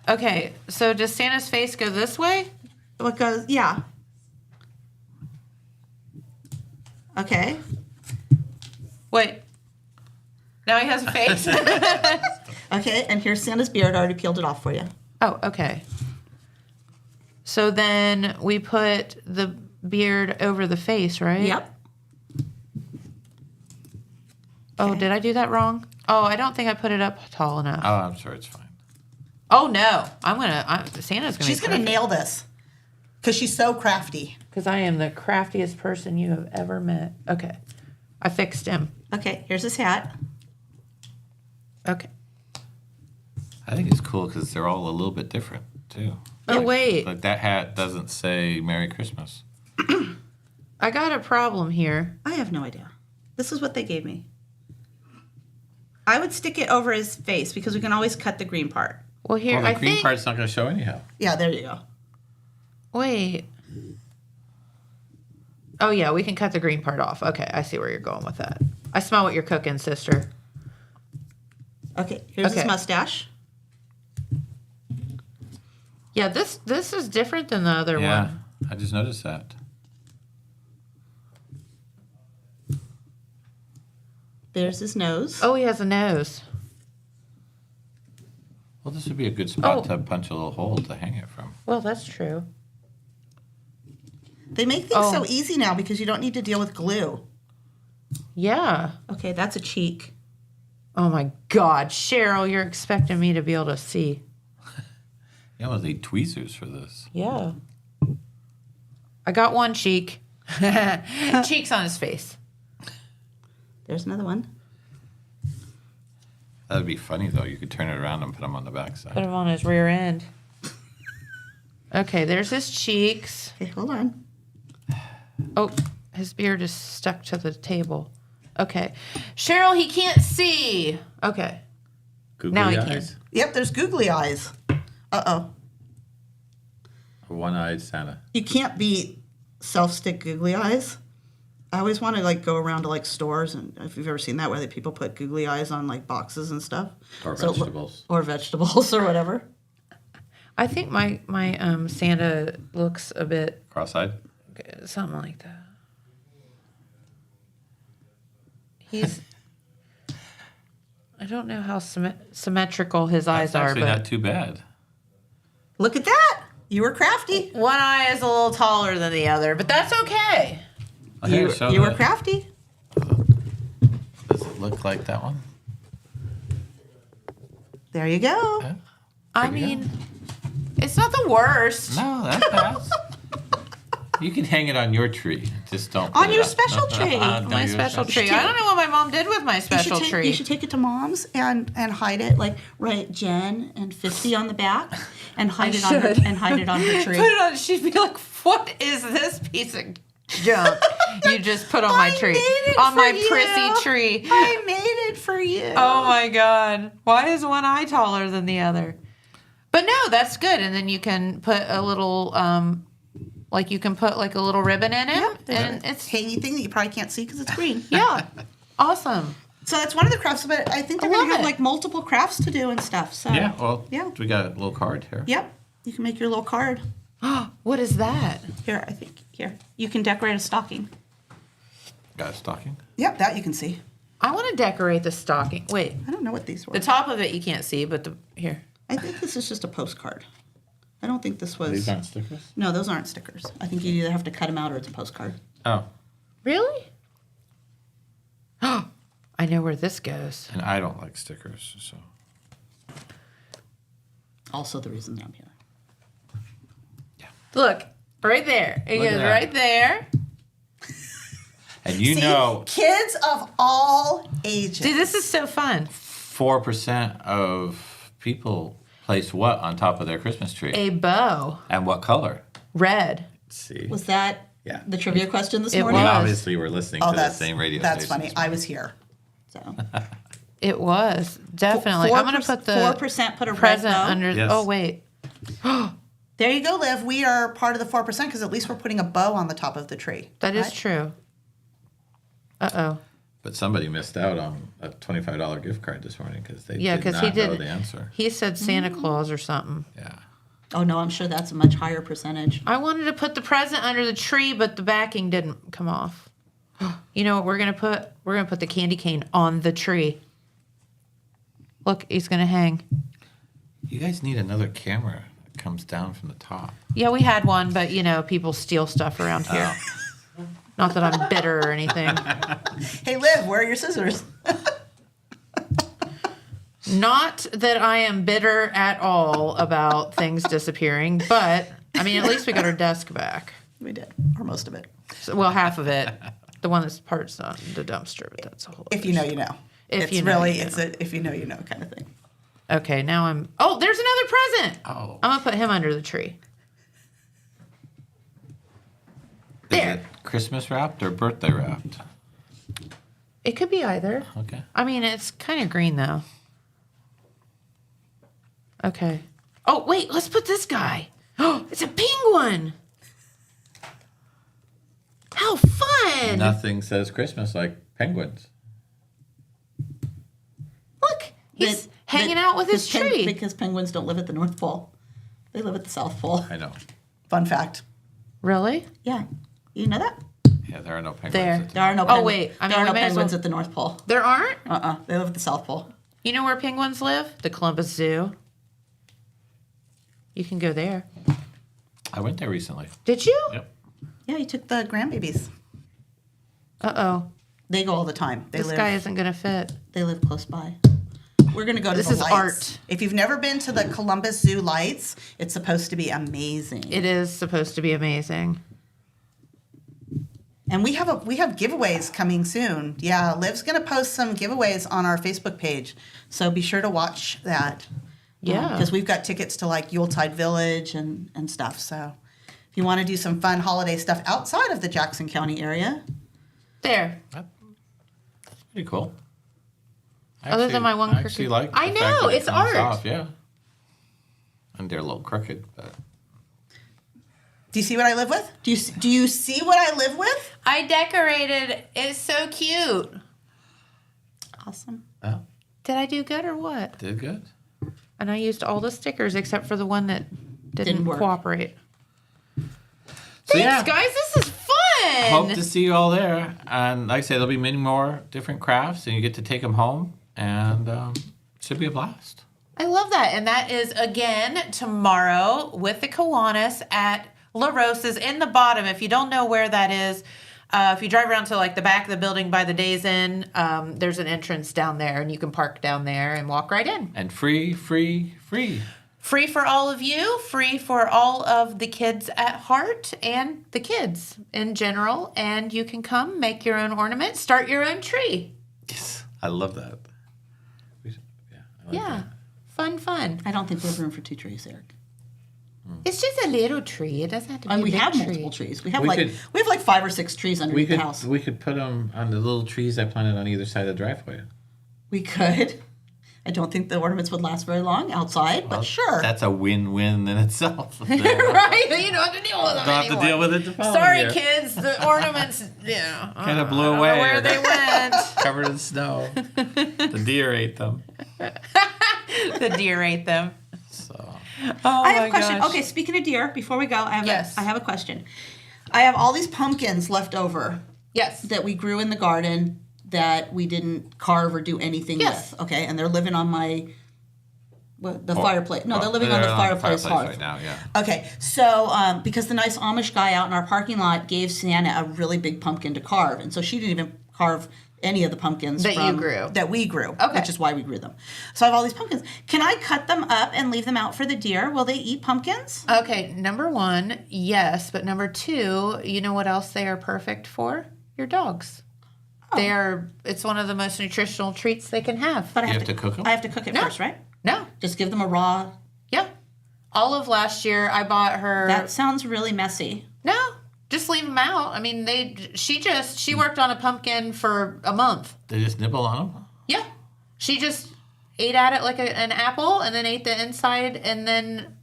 S1: Okay, so does Santa's face go this way?
S3: It goes, yeah. Okay.
S1: Wait. Now he has a face.
S3: Okay, and here's Santa's beard. I already peeled it off for you.
S1: Oh, okay. So then we put the beard over the face, right?
S3: Yep.
S1: Oh, did I do that wrong? Oh, I don't think I put it up tall enough.
S2: Oh, I'm sure it's fine.
S1: Oh no, Santa's gonna.
S3: She's gonna nail this because she's so crafty.
S1: Because I am the craftiest person you have ever met. Okay, I fixed him.
S3: Okay, here's his hat.
S1: Okay.
S2: I think it's cool because they're all a little bit different too.
S1: Oh wait,
S2: Like that hat doesn't say Merry Christmas.
S1: I got a problem here.
S3: I have no idea. This is what they gave me. I would stick it over his face because we can always cut the green part.
S1: Well, here
S2: Well, the
S1: I
S2: green
S1: think.
S2: part's not going to show anyhow.
S3: Yeah, there you go.
S1: Wait. Oh yeah, we can cut the green part off. Okay, I see where you're going with that. I smell what you're cooking, sister.
S3: Okay, here's his mustache.
S1: Yeah, this is different than the other
S2: Yeah,
S1: one.
S2: I just noticed that.
S3: There's his nose.
S1: Oh, he has a nose.
S2: Well, this would be a good spot
S1: Oh.
S2: to punch a little hole to hang it from.
S1: Well, that's true.
S3: They make things so easy now because you don't need to deal with glue.
S1: Yeah.
S3: Okay, that's a cheek.
S1: Oh my God, Cheryl, you're expecting me to be able to see.
S2: You almost need tweezers for this.
S1: Yeah. I got one cheek. Cheeks on his face.
S3: There's another one.
S2: That would be funny, though. You could turn it around and put him on the backside.
S1: Put him on his rear end. Okay, there's his cheeks.
S3: Okay, hold on.
S1: Oh, his beard is stuck to the table. Okay. Cheryl, he can't see. Okay.
S2: Googly
S1: Now he
S2: eyes.
S1: can.
S3: Yep, there's googly eyes. Uh-oh.
S2: A one-eyed Santa.
S3: You can't beat self-stick googly eyes. I always want to like go around to like stores, and if you've ever seen that, where people put googly eyes on like boxes and stuff,
S2: Or
S3: So it
S2: vegetables.
S3: or vegetables or whatever.
S1: I think my Santa looks a bit
S2: Cross-eyed.
S1: something like that. He's. I don't know how symmetrical his eyes
S2: That's
S1: are,
S2: actually
S1: but
S2: not too bad.
S3: Look at that! You were crafty.
S1: one eye is a little taller than the other, but that's okay.
S2: Oh, here,
S3: You,
S2: show
S3: you were
S2: the-
S3: crafty.
S2: Does it look like that one?
S3: There you go.
S2: Yeah.
S1: I
S2: There you
S1: mean, it's not the worst.
S2: No, that's bad. You can hang it on your tree. Just don't.
S3: On
S2: put it
S3: your
S2: up.
S3: special tree.
S2: No,
S1: My
S2: your
S1: special tree.
S3: take-
S1: I don't know what my mom did with my
S3: You
S1: special
S3: should,
S1: tree.
S3: you should take it to mom's and hide it, like write Jen and 50 on the back, and hide it on her
S1: should.
S3: and hide it on her tree.
S1: Put it on. She'd be like, "What is this piece of junk you just put on my
S3: I
S1: tree,
S3: made it
S1: on
S3: for
S1: my
S3: you.
S1: prissy tree?"
S3: I made it for you.
S1: Oh my God! Why is one eye taller than the other? But no, that's good. And then you can put a little, like you can put like a little ribbon in it, and it's
S3: Hangy thing that you probably can't see because it's green.
S1: yeah, awesome.
S3: So that's one of the crafts, but I think they're
S1: I
S3: going to
S1: love
S3: have
S1: it.
S3: like multiple crafts to do and stuff. So
S2: Yeah. Well.
S3: Yeah.
S2: We got a little card here.
S3: Yep. You can make your little card.
S1: What is that?
S3: Here, I think. Here. You can decorate a stocking.
S2: Got a stocking.
S3: Yep, that you can see.
S1: I want to decorate the stocking. Wait,
S3: I don't know what these were.
S1: the top of it you can't see, but the here.
S3: I think this is just a postcard. I don't think this was.
S2: These aren't stickers.
S3: No, those aren't stickers. I think you either have to cut them out or it's a postcard.
S2: Oh,
S1: Really? Oh, I know where this goes.
S2: and I don't like stickers, so.
S3: Also, the reason that I'm here.
S1: Look, right there. It
S2: Look at
S1: goes
S2: that.
S1: right there.
S2: And you
S3: See,
S2: know,
S3: kids of all ages.
S1: Dude, this is so fun.
S2: 4% of people place what on top of their Christmas tree,
S1: A bow,
S2: and what color?
S1: red.
S2: Let's see.
S3: Was that
S2: Yeah.
S3: the trivia question this
S1: It
S3: morning?
S1: was.
S2: Obviously, we're listening
S3: Oh,
S2: to the
S3: that's
S2: same radio
S3: That's
S2: station.
S3: funny. I was here. So
S1: It was definitely. I'm gonna put the
S3: 4% put a
S1: present
S3: red bow.
S1: under.
S2: Yes.
S1: Oh wait.
S3: There you go, Liv. We are part of the 4% because at least we're putting a bow on the top of the tree.
S1: That is
S3: right?
S1: true. Uh-oh.
S2: But somebody missed out on a $25 gift card this morning because they
S1: Yeah,
S2: did
S1: because
S2: not
S1: he
S2: know
S1: did.
S2: the answer.
S1: He said Santa Claus or something.
S2: Yeah.
S3: Oh no, I'm sure that's a much higher percentage.
S1: I wanted to put the present under the tree, but the backing didn't come off. You know what we're gonna put? We're gonna put the candy cane on the tree. Look, he's gonna hang.
S2: You guys need another camera that comes down from the top.
S1: Yeah, we had one, but you know, people steal stuff around here. Not that I'm bitter or anything.
S3: Hey, Liv, where are your scissors?
S1: Not that I am bitter at all about things disappearing, but I mean, at least we got our desk back.
S3: We did, or most of it.
S1: So, well, half of it. The one that's part's not in the dumpster, but that's a whole.
S3: If you know, you know.
S1: If
S3: It's
S1: you know,
S3: really,
S1: you
S3: it's a if you know, you know kind of thing.
S1: Okay, now I'm. Oh, there's another present.
S2: Oh.
S1: I'm gonna put him under the tree.
S2: Is
S1: There.
S2: it Christmas wrapped or birthday wrapped?
S1: It could be either.
S2: Okay.
S1: I mean, it's kind of green though. Okay. Oh wait, let's put this guy. Oh, it's a penguin. How fun!
S2: Nothing says Christmas like penguins.
S1: Look, he's
S3: That-
S1: hanging
S3: that-
S1: out with his
S3: because
S1: tree.
S3: because penguins don't live at the North Pole; they live at the South Pole.
S2: I know.
S3: Fun fact.
S1: Really?
S3: Yeah, you know that?
S2: Yeah, there are no penguins.
S1: There.
S2: at the
S3: There are no.
S1: Oh, wait. I mean,
S3: there are
S1: we
S3: no
S1: may as
S3: penguins
S1: well-
S3: at the North Pole.
S1: There aren't?
S3: They live at the South Pole.
S1: You know where penguins live? The Columbus Zoo. You can go there.
S2: I went there recently.
S1: Did you?
S2: Yep.
S3: Yeah, you took the grandbabies.
S1: Uh-oh.
S3: They go all the time. They
S1: This
S3: live.
S1: guy isn't going to fit.
S3: They live close by. We're gonna go to
S1: This
S3: the
S1: is
S3: lights.
S1: art.
S3: If you've never been to the Columbus Zoo lights, it's supposed to be amazing.
S1: It is supposed to be amazing.
S3: And we have giveaways coming soon. Yeah, Liv's gonna post some giveaways on our Facebook page, so be sure to watch that.
S1: Yeah.
S3: Because we've got tickets to like Yuletide Village and stuff. So if you want to do some fun holiday stuff outside of the Jackson County area,
S1: There.
S2: Pretty cool.
S1: Other than my one
S2: I actually
S1: crooked-
S2: like the
S1: I
S2: fact
S1: know,
S2: that it
S1: it's
S2: comes
S1: art.
S2: off, yeah. And they're a little crooked, but
S3: do you see what I live with? Do you see what I live with?
S1: I decorated. It's so cute.
S3: Awesome.
S2: oh,
S1: Did I do good or what?
S2: did good.
S1: And I used all the stickers except for the one that didn't
S3: work.
S1: cooperate.
S2: So
S1: Thanks,
S2: yeah,
S1: guys. This is fun.
S2: hope to see you all there. And like I say, there'll be many more different crafts, and you get to take them home, and should be a blast.
S1: I love that. And that is, again, tomorrow with the Kiwanis at La Rosa's in the bottom. If you don't know where that is, if you drive around to like the back of the building by the Days Inn, there's an entrance down there, and you can park down there and walk right in.
S2: And free.
S1: Free for all of you, free for all of the kids at heart and the kids in general. And you can come, make your own ornament, start your own tree.
S2: Yes, I love that. I like
S1: Yeah,
S2: that.
S1: fun.
S3: I don't think we have room for 2 trees, Eric.
S1: It's just a little tree. It doesn't have to be
S3: And
S1: a
S3: we
S1: big
S3: have
S1: tree.
S3: multiple trees. We have
S2: We
S3: like
S2: could-
S3: 5 or 6 trees underneath the house.
S2: We could put them on the little trees I planted on either side of the driveway.
S3: We could. I don't think the ornaments would last very long outside, but sure.
S2: That's a win-win in itself.
S1: Right? You don't have to deal with them
S2: Don't have to
S1: anymore.
S2: deal with it the following
S1: Sorry,
S2: year.
S1: kids. The ornaments,
S2: Kind of blew
S1: I don't
S2: away.
S1: know where
S2: or
S1: they went.
S2: covered in snow. The deer ate them.
S1: The deer ate them.
S2: So
S1: Oh
S3: I have
S1: my
S3: a question.
S1: gosh.
S3: Okay, speaking of deer, before we go,
S1: Yes.
S3: I have a question. I have all these pumpkins left over
S1: Yes.
S3: that we grew in the garden that we didn't carve or do anything
S1: Yes.
S3: with. Okay, and they're living on my the
S2: Oh,
S3: fireplace. No, they're living
S2: they're
S3: on the fireplace hearth.
S2: right now. Yeah.
S3: Okay, so because the nice Amish guy out in our parking lot gave Sienna a really big pumpkin to carve, and so she didn't even carve any of the pumpkins
S1: That you grew.
S3: That we grew,
S1: Okay.
S3: which is why we grew them. So I have all these pumpkins. Can I cut them up and leave them out for the deer? Will they eat pumpkins?
S1: Okay, number one, yes, but number two, you know what else they are perfect for? Your dogs. They are. It's one of the most nutritional treats they can have.
S3: But I
S2: You
S3: have
S2: have to cook 'em?
S3: I have to cook it
S1: No.
S3: first, right?
S1: No.
S3: Just give them a raw.
S1: Yeah. All of last year, I bought her.
S3: That sounds really messy.
S1: No, just leave them out. I mean, she worked on a pumpkin for a month.
S2: They just nibble on them.
S1: Yeah, she just ate at it like an apple, and then ate the inside, and then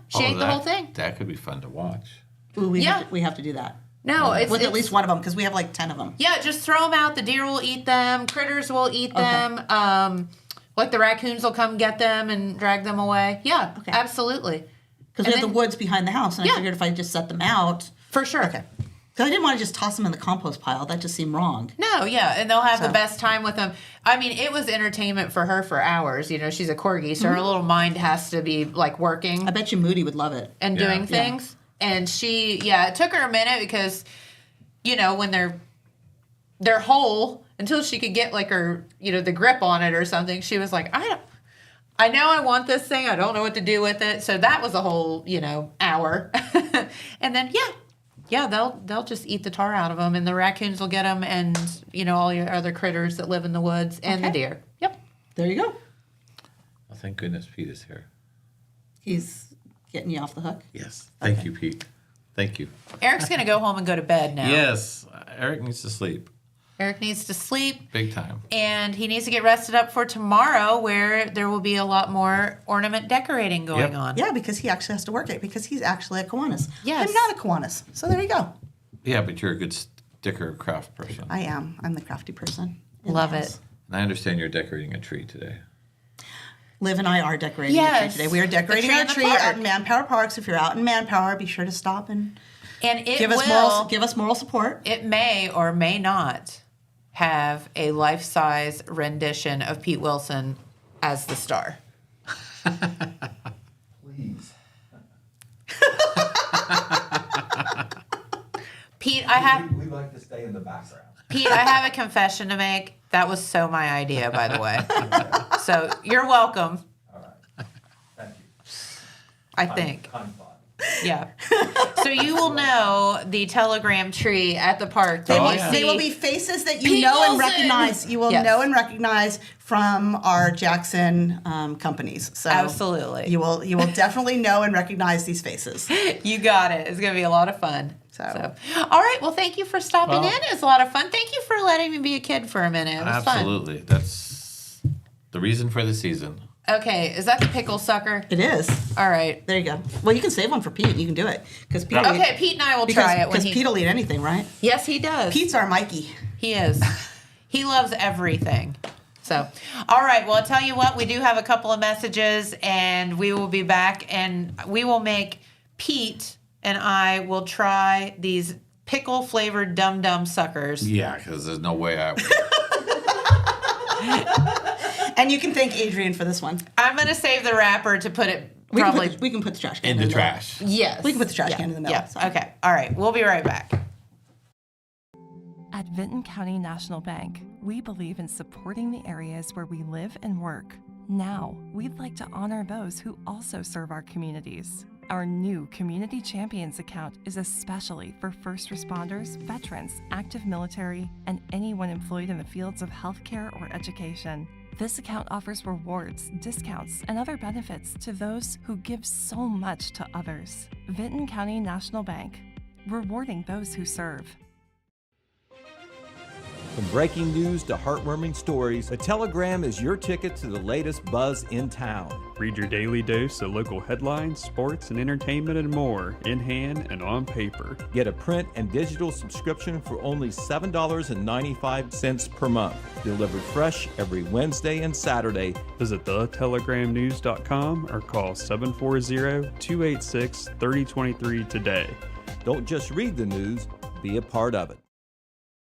S1: she ate the whole thing.
S2: That could be fun to watch.
S3: Ooh,
S1: Yeah.
S3: we have to do that.
S1: No, it's
S3: With at least one of them, because we have like 10 of them.
S1: Yeah, just throw them out. The deer will eat them. Critters will eat
S3: Okay.
S1: them. Like the raccoons will come get them and drag them away. Yeah,
S3: Okay.
S1: absolutely.
S3: Because
S1: And
S3: we have
S1: then-
S3: the woods behind the house, and
S1: Yeah.
S3: I figured if I just set them out.
S1: For sure.
S3: Okay. Because I didn't want to just toss them in the compost pile. That just seemed wrong.
S1: No, yeah, and they'll have the
S3: So-
S1: best time with them. I mean, it was entertainment for her for hours. You know, she's a corgi, so her little mind has to be like working
S3: I bet you Moody would love it.
S1: and
S2: Yeah.
S1: doing
S2: Yeah.
S1: things. And it took her a minute because, you know, when they're whole, until she could get like her, the grip on it or something, she was like, I know I want this thing. I don't know what to do with it. So that was a whole, hour. And then, they'll just eat the tar out of them, and the raccoons will get them, and, all your other critters that live in the woods, and the
S3: Okay.
S1: deer. Yep.
S3: There you go.
S2: Oh, thank goodness Pete is here.
S3: He's getting you off the hook.
S2: Yes. Thank you, Pete. Thank you.
S1: Eric's going to go home and go to bed now.
S2: Yes. Eric needs to sleep.
S1: Eric needs to sleep.
S2: Big time.
S1: And he needs to get rested up for tomorrow, where there will be a lot more ornament decorating going
S2: Yep.
S1: on.
S3: Yeah, because he actually has to work it, because he's actually a Kiwanis.
S1: Yes.
S3: I'm not a Kiwanis. So there you go.
S2: Yeah, but you're a good sticker craft person.
S3: I am. I'm the crafty person. in the
S1: Love
S3: house.
S1: it.
S2: And I understand you're decorating a tree today.
S3: Liv and I are decorating a
S1: Yes.
S3: tree today. We are decorating
S1: The tree
S3: our
S1: in the
S3: tree
S1: park.
S3: out in Manpower Parks. If you're out in Manpower, be sure to stop and
S1: And it
S3: give us moral support.
S1: It may or may not have a life-size rendition of Pete Wilson as the star.
S5: Please.
S1: Pete,
S5: We like to stay in the background.
S1: Pete, I have a confession to make. That was so my idea, by the way. So you're welcome,
S5: All right. Thank you.
S1: I think.
S5: Kind thought.
S1: Yeah. So you will know the telegram tree at the park.
S3: They,
S2: Oh,
S3: will,
S2: yeah.
S3: they will be faces that you
S1: Pete
S3: know and
S1: Wilson!
S3: recognize. You will
S1: Yes.
S3: know and recognize from our Jackson companies. So
S1: Absolutely.
S3: you will definitely know and recognize these faces.
S1: You got it. It's going to be a lot of fun.
S3: So.
S1: All right. Well, thank you for stopping
S2: Well-
S1: in. It was a lot of fun. Thank you for letting me be a kid for a minute. It was
S2: Absolutely. That's the reason for the season.
S1: fun. Okay. Is that the pickle sucker?
S3: It is.
S1: All right.
S3: There you go. Well, you can save one for Pete. You can do it because Pete.
S1: Okay. Pete and I will try it when
S3: Because
S1: he.
S3: Pete will eat anything, right?
S1: Yes, he does.
S3: Pete's our Mikey.
S1: He is. He loves everything. So, all right. Well, I'll tell you what, we do have a couple of messages and we will be back and we will make Pete and I will try these pickle flavored Dum Dum suckers.
S2: Yeah, because there's no way I would.
S3: And you can thank Adrian for this one.
S1: I'm going to save the wrapper to put it
S3: We
S1: probably.
S3: can put the trash can
S2: In the trash.
S1: Yes.
S3: We can put the trash
S1: Yeah.
S3: can in the middle,
S1: Yeah.
S3: so.
S1: Okay. All right. We'll be right back.
S6: At Vinton County National Bank, we believe in supporting the areas where we live and work. Now, we'd like to honor those who also serve our communities. Our new Community Champions account is especially for first responders, veterans, active military, and anyone employed in the fields of healthcare or education. This account offers rewards, discounts, and other benefits to those who give so much to others. Vinton County National Bank, rewarding those who serve.
S7: From breaking news to heartwarming stories, the Telegram is your ticket to the latest buzz in town.
S8: Read your daily dose of local headlines, sports, and entertainment and more in hand and on paper.
S7: Get a print and digital subscription for only $7.95 per month. Delivered fresh every Wednesday and Saturday.
S8: Visit thetelegramnews.com or call 740-286-3023 today.
S7: Don't just read the news, be a part of it.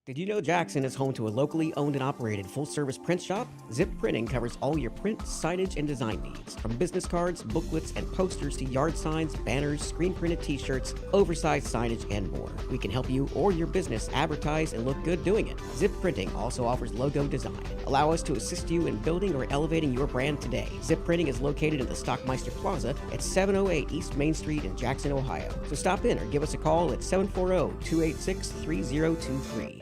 S9: Did you know Jackson is home to a locally owned and operated full-service print shop? Zip Printing covers all your print, signage, and design needs. From business cards, booklets, and posters to yard signs, banners, screen-printed t-shirts, oversized signage, and more. We can help you or your business advertise and look good doing it. Zip Printing also offers logo design. Allow us to assist you in building or elevating your brand today. Zip Printing is located in the Stockmeister Plaza at 708 East Main Street in Jackson, Ohio. So stop in or give us a call at 740-286-3023.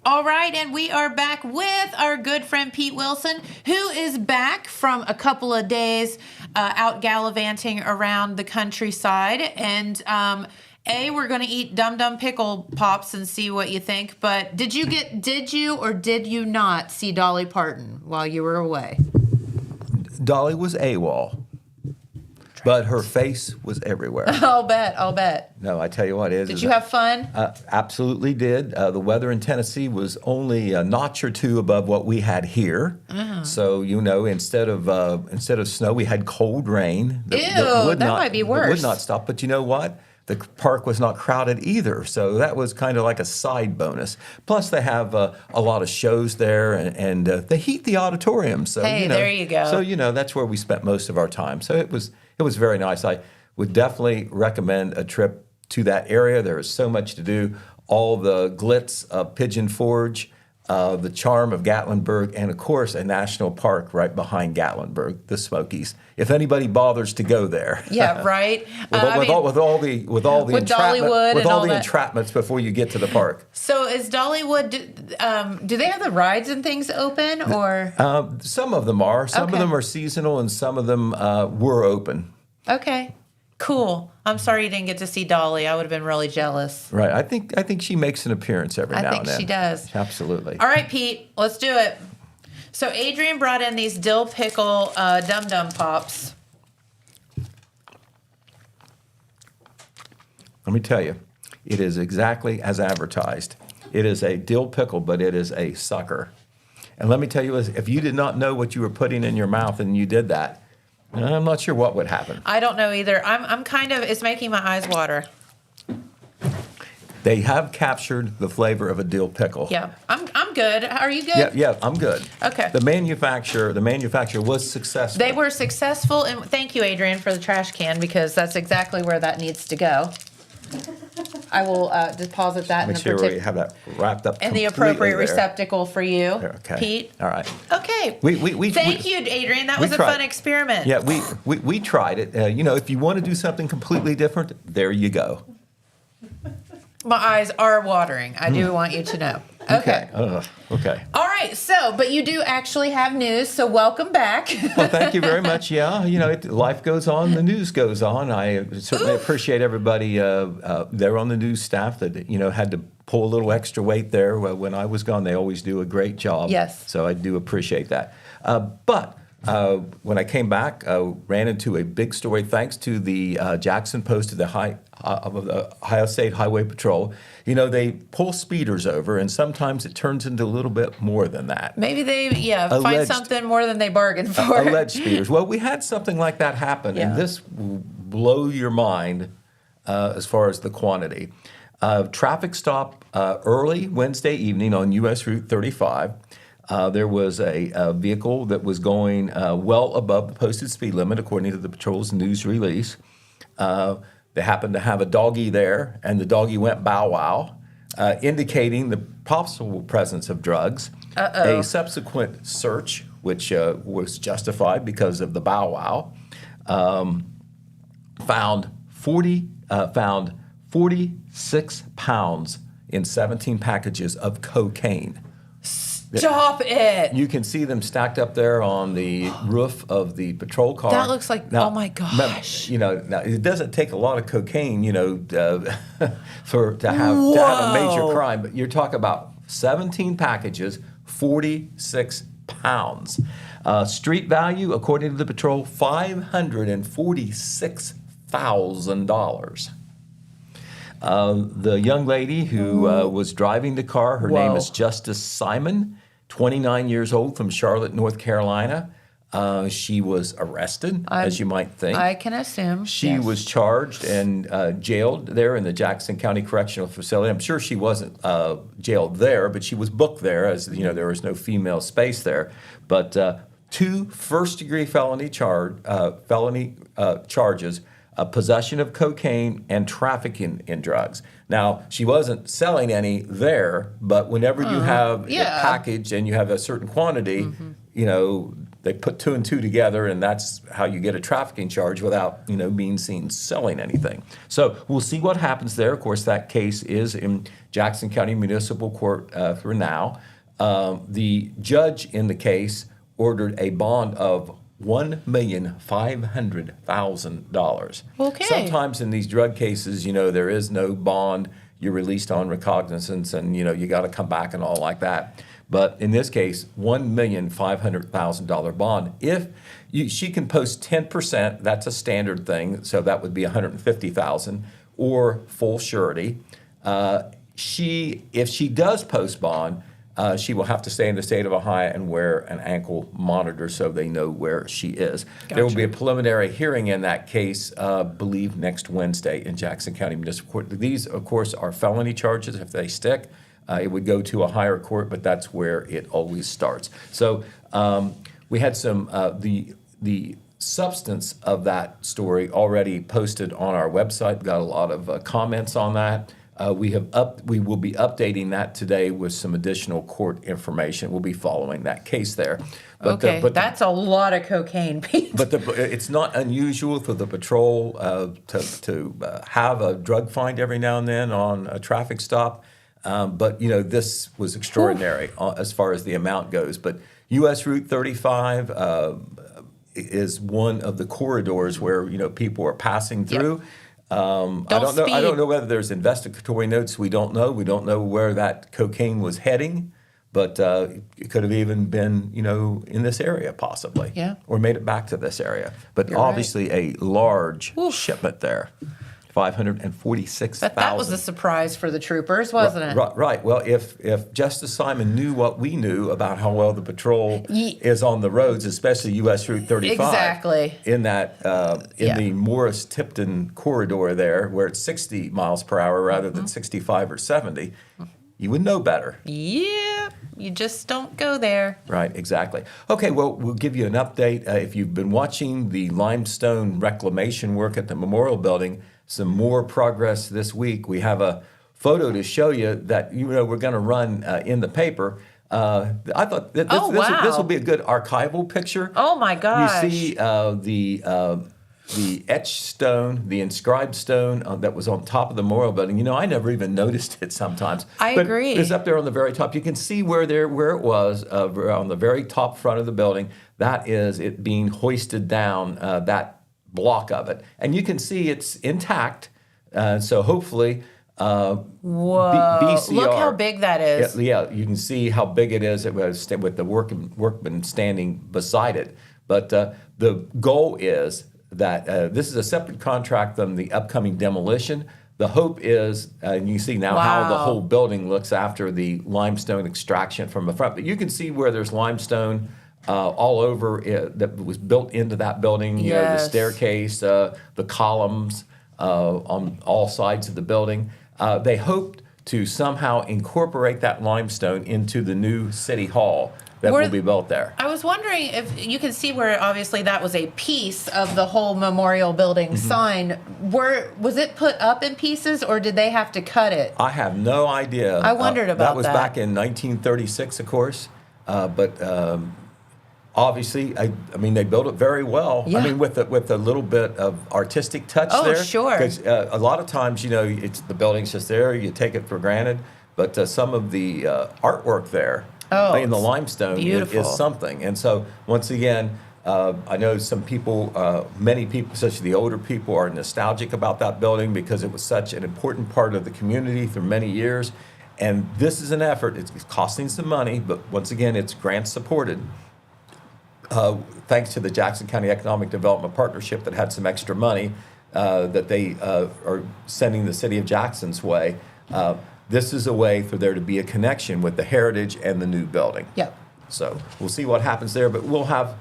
S1: All right, and we are back with our good friend Pete Wilson, who is back from a couple of days out gallivanting around the countryside. And we're going to eat Dum Dum Pickle Pops and see what you think. But did you or did you not see Dolly Parton while you were away?
S5: Dolly was AWOL, but her face was everywhere.
S1: I'll bet.
S5: No, I tell you what,
S1: Did you have fun?
S5: Absolutely did. The weather in Tennessee was only a notch or two above what we had here. So instead of snow, we had cold rain.
S1: That might be worse.
S5: That would not stop. But you know what? The park was not crowded either, so that was kind of like a side bonus. Plus, they have a lot of shows there, and they heat the auditorium. So
S1: Hey, there you go.
S5: So that's where we spent most of our time. So it was very nice. I would definitely recommend a trip to that area. There is so much to do. All the glitz of Pigeon Forge, the charm of Gatlinburg, and of course a national park right behind Gatlinburg, the Smokies. If anybody bothers to go there,
S1: Yeah, right.
S5: with all the
S1: Dollywood
S5: entrapments before you get to the park.
S1: So is Dollywood? Do they have the rides and things open, or
S5: Some of them are. Some
S1: Okay.
S5: of them are seasonal, and some of them were open.
S1: okay, cool. I'm sorry you didn't get to see Dolly. I would have been really jealous.
S5: Right. I think she makes an appearance every
S1: I
S5: now
S1: think
S5: and then.
S1: she does.
S5: Absolutely.
S1: All right, Pete, let's do it. So Adrian brought in these dill pickle Dum Dum Pops.
S5: Let me tell you, it is exactly as advertised. It is a dill pickle, but it is a sucker. And let me tell you, if you did not know what you were putting in your mouth and you did that, I'm not sure what would happen.
S1: I don't know either. I'm kind of, it's making my eyes water.
S5: They have captured the flavor of a dill pickle.
S1: Yeah, I'm good. Are you good?
S5: Yeah, I'm good.
S1: Okay.
S5: The manufacturer was successful.
S1: They were successful, and thank you, Adrian, for the trash can, because that's exactly where that needs to go. I will deposit that
S5: Make
S1: in
S5: sure
S1: the
S5: we have that wrapped up
S1: in the
S5: completely
S1: appropriate
S5: there.
S1: receptacle for you,
S5: Okay.
S1: Pete.
S5: All right.
S1: Okay.
S5: We
S1: Thank you, Adrian. That
S5: we
S1: was a
S5: tried.
S1: fun experiment.
S5: Yeah, we tried it. If you want to do something completely different, there you go.
S1: My eyes are watering. I do want you to know. Okay.
S5: Okay.
S1: All right. So, but you do actually have news. So, welcome back.
S5: Well, thank you very much. Yeah, life goes on, the news goes on. I certainly appreciate everybody there on the news staff that had to pull a little extra weight there when I was gone. They always do a great job.
S1: Yes.
S5: So I do appreciate that. But when I came back, ran into a big story thanks to the Jackson Post of the Ohio State Highway Patrol. They pull speeders over, and sometimes it turns into a little bit more than that.
S1: Maybe they, find
S5: Alleged-
S1: something more than they bargained for.
S5: Alleged speeders. Well, we had something like that happen,
S1: Yeah.
S5: and this will blow your mind as far as the quantity. Traffic stop early Wednesday evening on U.S. Route 35. There was a vehicle that was going well above the posted speed limit, according to the patrol's news release. They happened to have a doggy there, and the doggy went bow wow, indicating the possible presence of drugs. A subsequent search, which was justified because of the bow wow, found 46 pounds in 17 packages of cocaine.
S1: Stop it.
S5: You can see them stacked up there on the roof of the patrol car.
S1: That looks like, oh my gosh.
S5: Now it doesn't take a lot of cocaine, to have a major crime, but you're talking about 17 packages, 46 pounds. Street value, according to the patrol, $546,000. The young lady who was driving the car, her name is Justice Simon, 29 years old, from Charlotte, North Carolina. She was arrested, as you might think.
S1: I can assume.
S5: She was charged and jailed there in the Jackson County Correctional Facility. I'm sure she wasn't jailed there, but she was booked there, as there was no female space there. But 2 first-degree felony charges. Possession of cocaine and trafficking in drugs. Now, she wasn't selling any there, but whenever you have it packaged and you have a certain quantity, they put 2 and 2 together, and that's how you get a trafficking charge without, being seen selling anything. So we'll see what happens there. Of course, that case is in Jackson County Municipal Court for now. The judge in the case ordered a bond of $1,500,000.
S1: Okay.
S5: Sometimes in these drug cases, there is no bond. You're released on recognizance, and you got to come back and all like that. But in this case, $1,500,000 bond. If she can post 10%, that's a standard thing. So that would be $150,000, or full surety. If she does post bond, she will have to stay in the state of Ohio and wear an ankle monitor so they know where she is.
S1: Gotcha.
S5: There will be a preliminary hearing in that case, believe next Wednesday in Jackson County Municipal Court. These, of course, are felony charges. If they stick, it would go to a higher court, but that's where it always starts. So we had some, the substance of that story already posted on our website. We got a lot of comments on that. We will be updating that today with some additional court information. We'll be following that case there. But
S1: that's a lot of cocaine, Pete.
S5: But it's not unusual for the patrol to have a drug find every now and then on a traffic stop. But this was extraordinary as far as the amount goes. But U.S. Route 35 is one of the corridors where people are passing through.
S1: Yep.
S5: I don't know whether there's investigatory notes. We don't know. We don't know where that cocaine was heading, but it could have even been, in this area possibly.
S1: Yeah.
S5: Or made it back to this area. But
S1: You're
S5: obviously a large shipment there. 546,000.
S1: But that was a surprise for the troopers, wasn't it?
S5: Right. Well, if Justice Simon knew what we knew about how well the patrol is on the roads, especially U.S. Route 35,
S1: exactly,
S5: in that the Morris-Tipton corridor there, where it's 60 miles per hour rather than 65 or 70, you would know better.
S1: Yeah. you just don't go there.
S5: Right, exactly. Okay, well, we'll give you an update. If you've been watching the limestone reclamation work at the Memorial Building, some more progress this week. We have a photo to show you that we're going to run in the paper. I thought that this will be a good archival picture.
S1: Oh my gosh!
S5: You see the etched stone, the inscribed stone that was on top of the Memorial Building. I never even noticed it sometimes.
S1: I agree.
S5: It's up there on the very top. You can see where it was on the very top front of the building. That is it being hoisted down, that block of it. And you can see it's intact. So hopefully...
S1: Whoa!
S5: BCR,
S1: look how big that is.
S5: Yeah, you can see how big it is with the workman standing beside it. But the goal is that this is a separate contract from the upcoming demolition. The hope is, and you see now how the whole building looks after the limestone extraction from the front. But you can see where there's limestone all over that was built into that building. The staircase, the columns on all sides of the building. They hoped to somehow incorporate that limestone into the new city hall that will be built there.
S1: I was wondering if you can see where obviously that was a piece of the whole Memorial Building sign. Was it put up in pieces or did they have to cut it?
S5: I have no idea.
S1: I wondered about that.
S5: That was back in 1936, of course. But obviously, I mean, they built it very well.
S1: Yeah.
S5: I mean, with a little bit of artistic touch there.
S1: Oh, sure.
S5: Because a lot of times, it's the building's just there. You take it for granted. But some of the artwork there in the limestone is something. And so, once again, I know some people, many people, especially the older people, are nostalgic about that building because it was such an important part of the community for many years. And this is an effort. It's costing some money, but once again, it's grant supported. Thanks to the Jackson County Economic Development Partnership that had some extra money that they are sending the city of Jackson's way. This is a way for there to be a connection with the heritage and the new building.
S1: Yep.
S5: So we'll see what happens there, but we'll have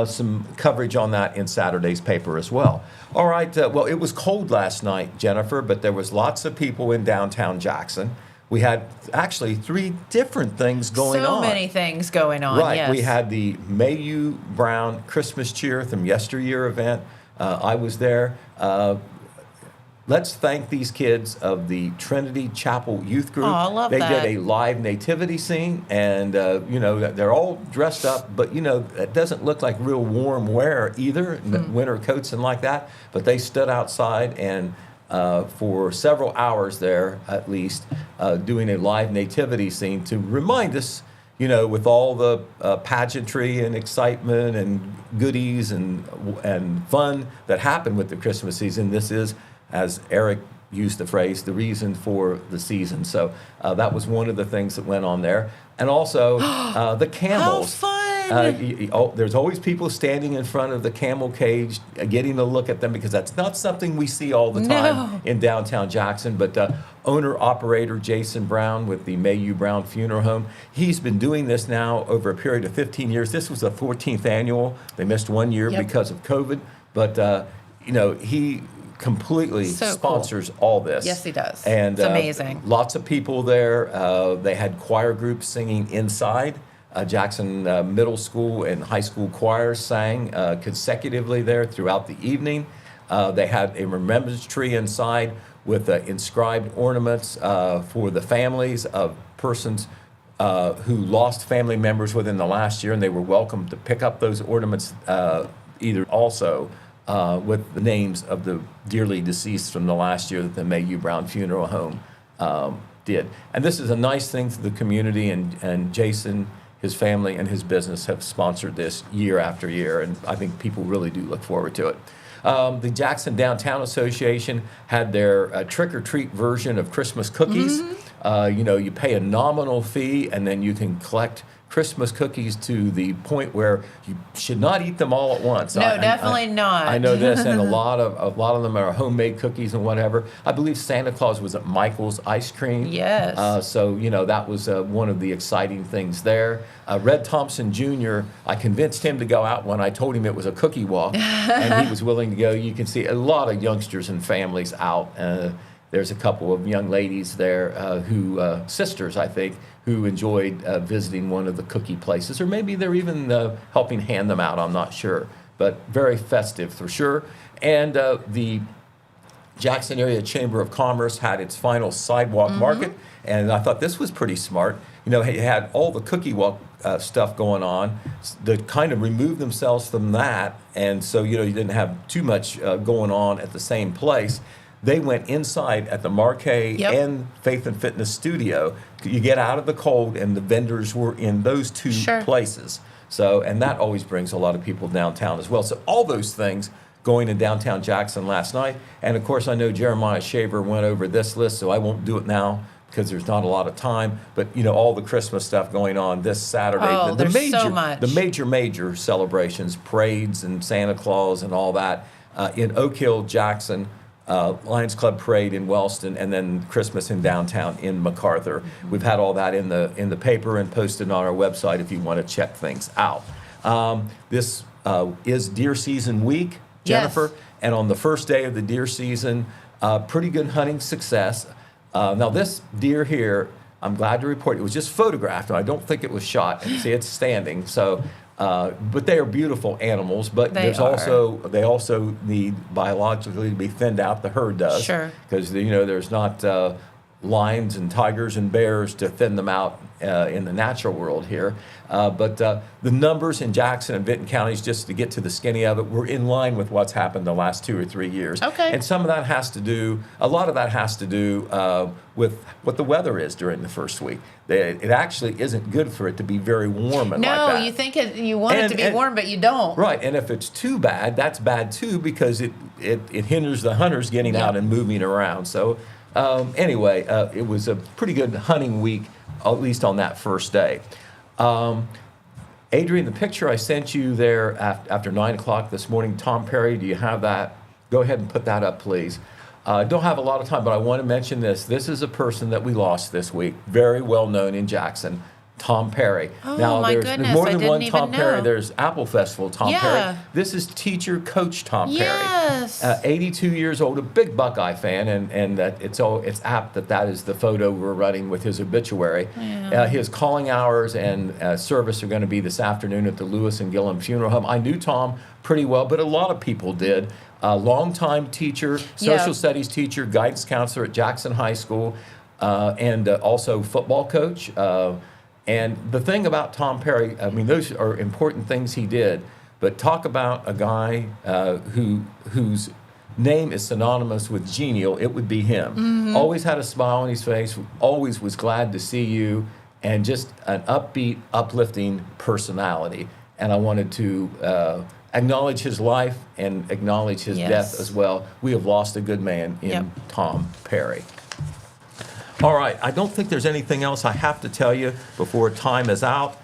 S5: some coverage on that in Saturday's paper as well. All right, well, it was cold last night, Jennifer, but there was lots of people in downtown Jackson. We had actually 3 different things going on.
S1: So many things going on,
S5: right.
S1: Yes.
S5: We had the Mayu Brown Christmas Cheer from yesteryear event. I was there. Let's thank these kids of the Trinity Chapel Youth Group.
S1: Oh, I love
S5: they
S1: that.
S5: did a live nativity scene, and they're all dressed up, but it doesn't look like real warm wear either, winter coats and like that. But they stood outside and for several hours there, at least, doing a live nativity scene to remind us, with all the pageantry and excitement and goodies and fun that happened with the Christmas season. This is, as Eric used the phrase, the reason for the season. So that was one of the things that went on there. And also the camels.
S1: How fun!
S5: There's always people standing in front of the camel cage, getting a look at them, because that's not something we see all the time in downtown Jackson. But owner-operator Jason Brown with the Mayu Brown Funeral Home, he's been doing this now over a period of 15 years. This was the 14th annual. They missed 1 year because of COVID. But, he completely sponsors all this.
S1: Yes, he does.
S5: And
S1: it's amazing.
S5: Lots of people there. They had choir groups singing inside. Jackson Middle School and high school choirs sang consecutively there throughout the evening. They had a remembrance tree inside with inscribed ornaments for the families of persons who lost family members within the last year, and they were welcome to pick up those ornaments either also with the names of the dearly deceased from the last year that the Mayu Brown Funeral Home did. And this is a nice thing for the community, and Jason, his family, and his business have sponsored this year after year, and I think people really do look forward to it. The Jackson Downtown Association had their trick-or-treat version of Christmas cookies. You pay a nominal fee, and then you can collect Christmas cookies to the point where you should not eat them all at once.
S1: No, definitely not.
S5: I know this, and a lot of them are homemade cookies and whatever. I believe Santa Claus was at Michael's Ice Cream.
S1: Yes.
S5: So that was one of the exciting things there. Red Thompson Jr., I convinced him to go out when I told him it was a cookie walk, and he was willing to go. You can see a lot of youngsters and families out. there's a couple of young ladies there sisters, I think, who enjoyed visiting one of the cookie places, or maybe they're even helping hand them out. I'm not sure, but very festive for sure. And the Jackson Area Chamber of Commerce had its final sidewalk market, and I thought this was pretty smart. You know, you had all the cookie walk stuff going on. They kind of removed themselves from that, and so, you know, you didn't have too much going on at the same place. They went inside at the Marquee and Faith and Fitness Studio. You get out of the cold, and the vendors were in those two places. So, and that always brings a lot of people downtown as well. So all those things going in downtown Jackson last night. And of course, I know Jeremiah Shaver went over this list, so I won't do it now because there's not a lot of time. But, you know, all the Christmas stuff going on this Saturday.
S1: Oh,
S5: the
S1: there's
S5: major,
S1: so much.
S5: The major celebrations, parades and Santa Claus and all that in Oak Hill, Jackson, Lions Club Parade in Wellston, and then Christmas in downtown in MacArthur. We've had all that in the paper and posted on our website if you want to check things out. This is deer season week, Jennifer, and on the first day of the deer season, pretty good hunting success. Now this deer here, I'm glad to report, it was just photographed, and I don't think it was shot. And see, it's standing, so. But they are beautiful animals, but they also need biologically to be thinned out. The herd does, because you know there's not lions and tigers and bears to thin them out in the natural world here. But the numbers in Jackson and Vinton counties, just to get to the skinny of it, were in line with what's happened the last 2 or 3 years.
S1: Okay.
S5: And a lot of that has to do with what the weather is during the first week. It actually isn't good for it to be very warm and like that.
S1: No, you think you want it to be warm, but you don't.
S5: Right, and if it's too bad, that's bad too, because it hinders the hunters getting out and moving around. So anyway, it was a pretty good hunting week, at least on that first day. Adrian, the picture I sent you there after 9 o'clock this morning, Tom Perry, do you have that? Go ahead and put that up, please. Don't have a lot of time, but I want to mention this. This is a person that we lost this week, very well known in Jackson, Tom Perry.
S1: Oh,
S5: now,
S1: my
S5: there's
S1: goodness,
S5: more
S1: I
S5: than
S1: didn't
S5: one
S1: even
S5: Tom Perry.
S1: know.
S5: There's Apple Festival Tom Perry. This is teacher coach Tom
S1: Yes.
S5: Perry. 82 years old, a big Buckeye fan, and that it's apt that is the photo we're running with his obituary.
S1: Yeah.
S5: His calling hours and service are going to be this afternoon at the Lewis and Gillum Funeral Home. I knew Tom pretty well, but a lot of people did. Longtime teacher, social studies teacher, guidance counselor at Jackson High School, and also football coach. And the thing about Tom Perry, I mean, those are important things he did, but talk about a guy whose name is synonymous with genial, it would be him. Always had a smile on his face, always was glad to see you, and just an upbeat, uplifting personality. And I wanted to acknowledge his life and acknowledge his death as well. We have lost a good man in Tom Perry. All right, I don't think there's anything else I have to tell you before time is out,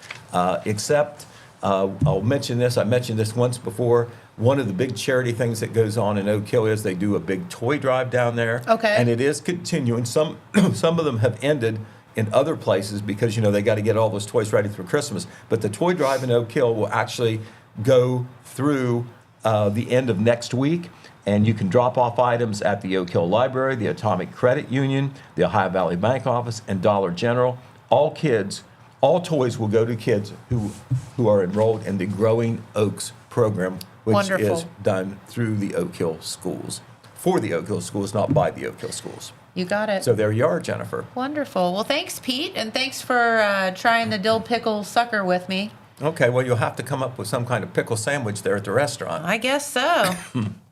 S5: except I'll mention this. I mentioned this once before. One of the big charity things that goes on in Oak Hill is they do a big toy drive down there.
S1: Okay.
S5: And it is continuing. Some of them have ended in other places because, you know, they got to get all those toys ready for Christmas. But the toy drive in Oak Hill will actually go through the end of next week. And you can drop off items at the Oak Hill Library, the Atomic Credit Union, the Ohio Valley Bank Office, and Dollar General. All toys will go to kids who are enrolled in the Growing Oaks program, which is done through the Oak Hill schools. For the Oak Hill schools, not by the Oak Hill schools.
S1: You got it.
S5: So there you are, Jennifer.
S1: Wonderful. Well, thanks, Pete, and thanks for trying the dill pickle sucker with me.
S5: Okay, well, you'll have to come up with some kind of pickle sandwich there at the restaurant.
S1: I guess so.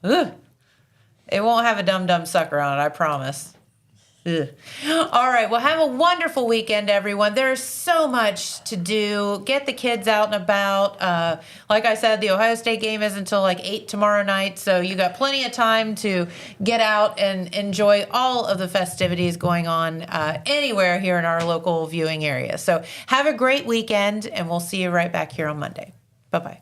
S1: Ugh. It won't have a dum-dum sucker on it, I promise. Ugh. All right, well, have a wonderful weekend, everyone. There's so much to do. Get the kids out and about. Like I said, the Ohio State game is until like 8 tomorrow night, so you got plenty of time to get out and enjoy all of the festivities going on anywhere here in our local viewing area. So have a great weekend, and we'll see you right back here on Monday. Bye-bye.